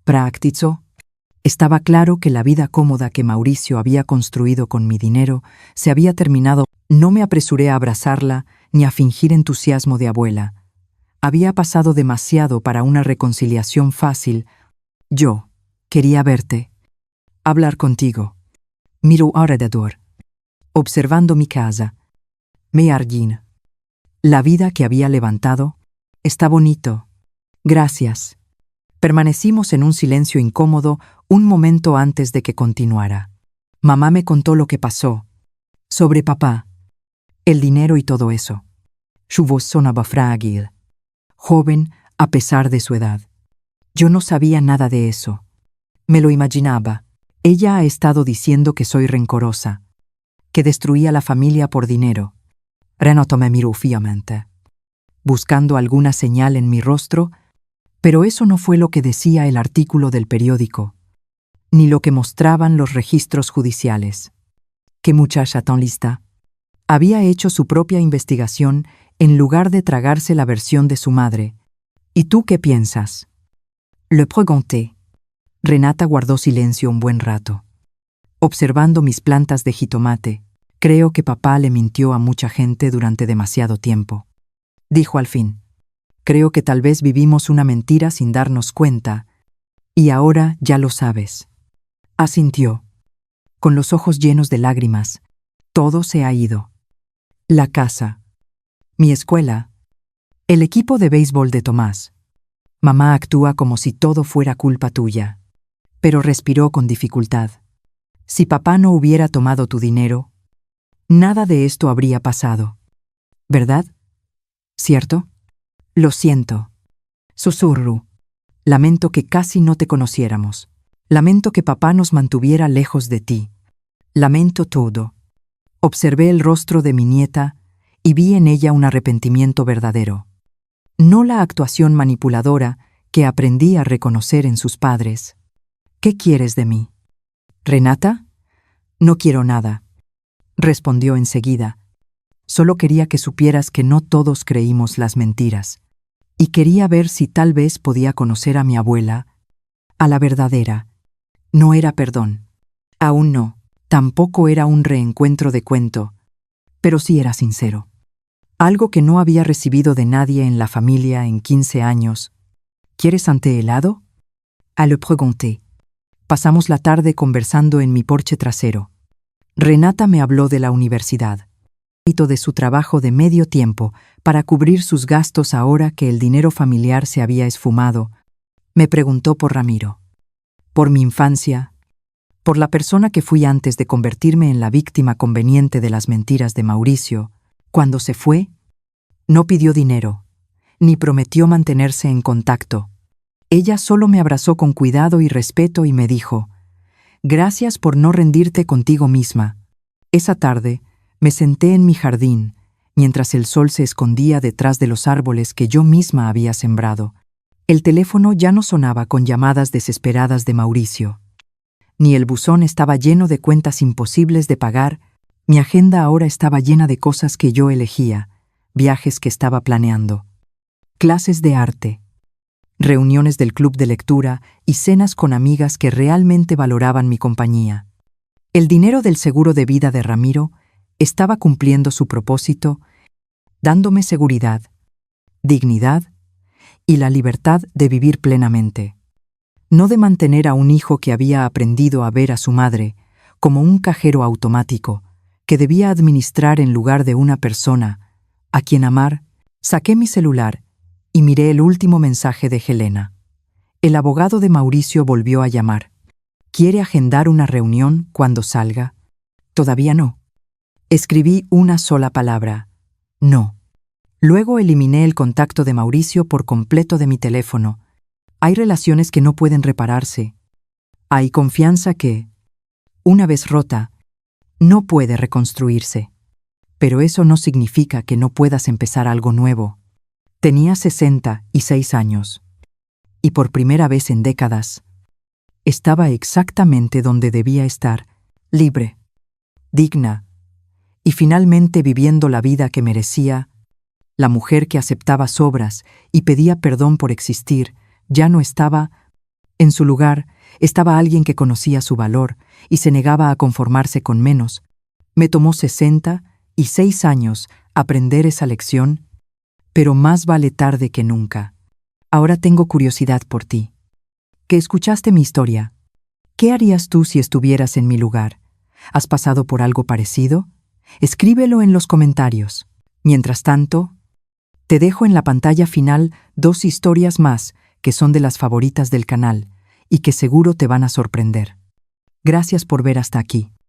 práctico. Estaba claro que la vida cómoda que Mauricio había construido con mi dinero se había terminado. No me apresuré a abrazarla ni a fingir entusiasmo de abuela. Había pasado demasiado para una reconciliación fácil. Yo quería verte, hablar contigo. Miro alrededor, observando mi casa, mi jardín. La vida que había levantado está bonito. Gracias. Permanecimos en un silencio incómodo un momento antes de que continuara. Mamá me contó lo que pasó. Sobre papá, el dinero y todo eso. Su voz sonaba frágil, joven a pesar de su edad. Yo no sabía nada de eso. Me lo imaginaba. Ella ha estado diciendo que soy rencorosa, que destruía la familia por dinero. Renata me miró fijamente, buscando alguna señal en mi rostro, pero eso no fue lo que decía el artículo del periódico, ni lo que mostraban los registros judiciales. ¿Qué muchacha tan lista? Había hecho su propia investigación en lugar de tragarse la versión de su madre. ¿Y tú qué piensas? Le pregunté. Renata guardó silencio un buen rato, observando mis plantas de jitomate. Creo que papá le mintió a mucha gente durante demasiado tiempo. Dijo al fin. Creo que tal vez vivimos una mentira sin darnos cuenta, y ahora ya lo sabes. Asintió, con los ojos llenos de lágrimas. Todo se ha ido. La casa, mi escuela, el equipo de béisbol de Tomás. Mamá actúa como si todo fuera culpa tuya, pero respiró con dificultad. Si papá no hubiera tomado tu dinero, nada de esto habría pasado. ¿Verdad? ¿Cierto? Lo siento. Susurro. Lamento que casi no te conociéramos. Lamento que papá nos mantuviera lejos de ti. Lamento todo. Observé el rostro de mi nieta y vi en ella un arrepentimiento verdadero. No la actuación manipuladora que aprendí a reconocer en sus padres. ¿Qué quieres de mí? ¿Renata? No quiero nada, respondió enseguida. Solo quería que supieras que no todos creímos las mentiras. Y quería ver si tal vez podía conocer a mi abuela, a la verdadera. No era perdón. Aún no. Tampoco era un reencuentro de cuento. Pero sí era sincero. Algo que no había recibido de nadie en la familia en 15 años. ¿Quieres ante helado? Le pregunté. Pasamos la tarde conversando en mi porche trasero. Renata me habló de la universidad, de su trabajo de medio tiempo para cubrir sus gastos ahora que el dinero familiar se había esfumado. Me preguntó por Ramiro, por mi infancia, por la persona que fui antes de convertirme en la víctima conveniente de las mentiras de Mauricio. Cuando se fue, no pidió dinero, ni prometió mantenerse en contacto. Ella solo me abrazó con cuidado y respeto y me dijo, «Gracias por no rendirte contigo misma». Esa tarde, me senté en mi jardín, mientras el sol se escondía detrás de los árboles que yo misma había sembrado. El teléfono ya no sonaba con llamadas desesperadas de Mauricio. Ni el buzón estaba lleno de cuentas imposibles de pagar. Mi agenda ahora estaba llena de cosas que yo elegía, viajes que estaba planeando, clases de arte, reuniones del club de lectura y cenas con amigas que realmente valoraban mi compañía. El dinero del seguro de vida de Ramiro estaba cumpliendo su propósito, dándome seguridad, dignidad y la libertad de vivir plenamente. No de mantener a un hijo que había aprendido a ver a su madre como un cajero automático que debía administrar en lugar de una persona a quien amar. Saqué mi celular y miré el último mensaje de Helena. El abogado de Mauricio volvió a llamar. ¿Quiere agendar una reunión cuando salga? Todavía no. Escribí una sola palabra. No. Luego eliminé el contacto de Mauricio por completo de mi teléfono. Hay relaciones que no pueden repararse. Hay confianza que, una vez rota, no puede reconstruirse. Pero eso no significa que no puedas empezar algo nuevo. Tenía 66 años. Y por primera vez en décadas, estaba exactamente donde debía estar, libre, digna, y finalmente viviendo la vida que merecía. La mujer que aceptaba sobras y pedía perdón por existir ya no estaba. En su lugar estaba alguien que conocía su valor y se negaba a conformarse con menos. Me tomó 66 años aprender esa lección, pero más vale tarde que nunca. Ahora tengo curiosidad por ti. Que escuchaste mi historia. ¿Qué harías tú si estuvieras en mi lugar? ¿Has pasado por algo parecido? Escríbelo en los comentarios. Mientras tanto, te dejo en la pantalla final 2 historias más que son de las favoritas del canal y que seguro te van a sorprender. Gracias por ver hasta aquí.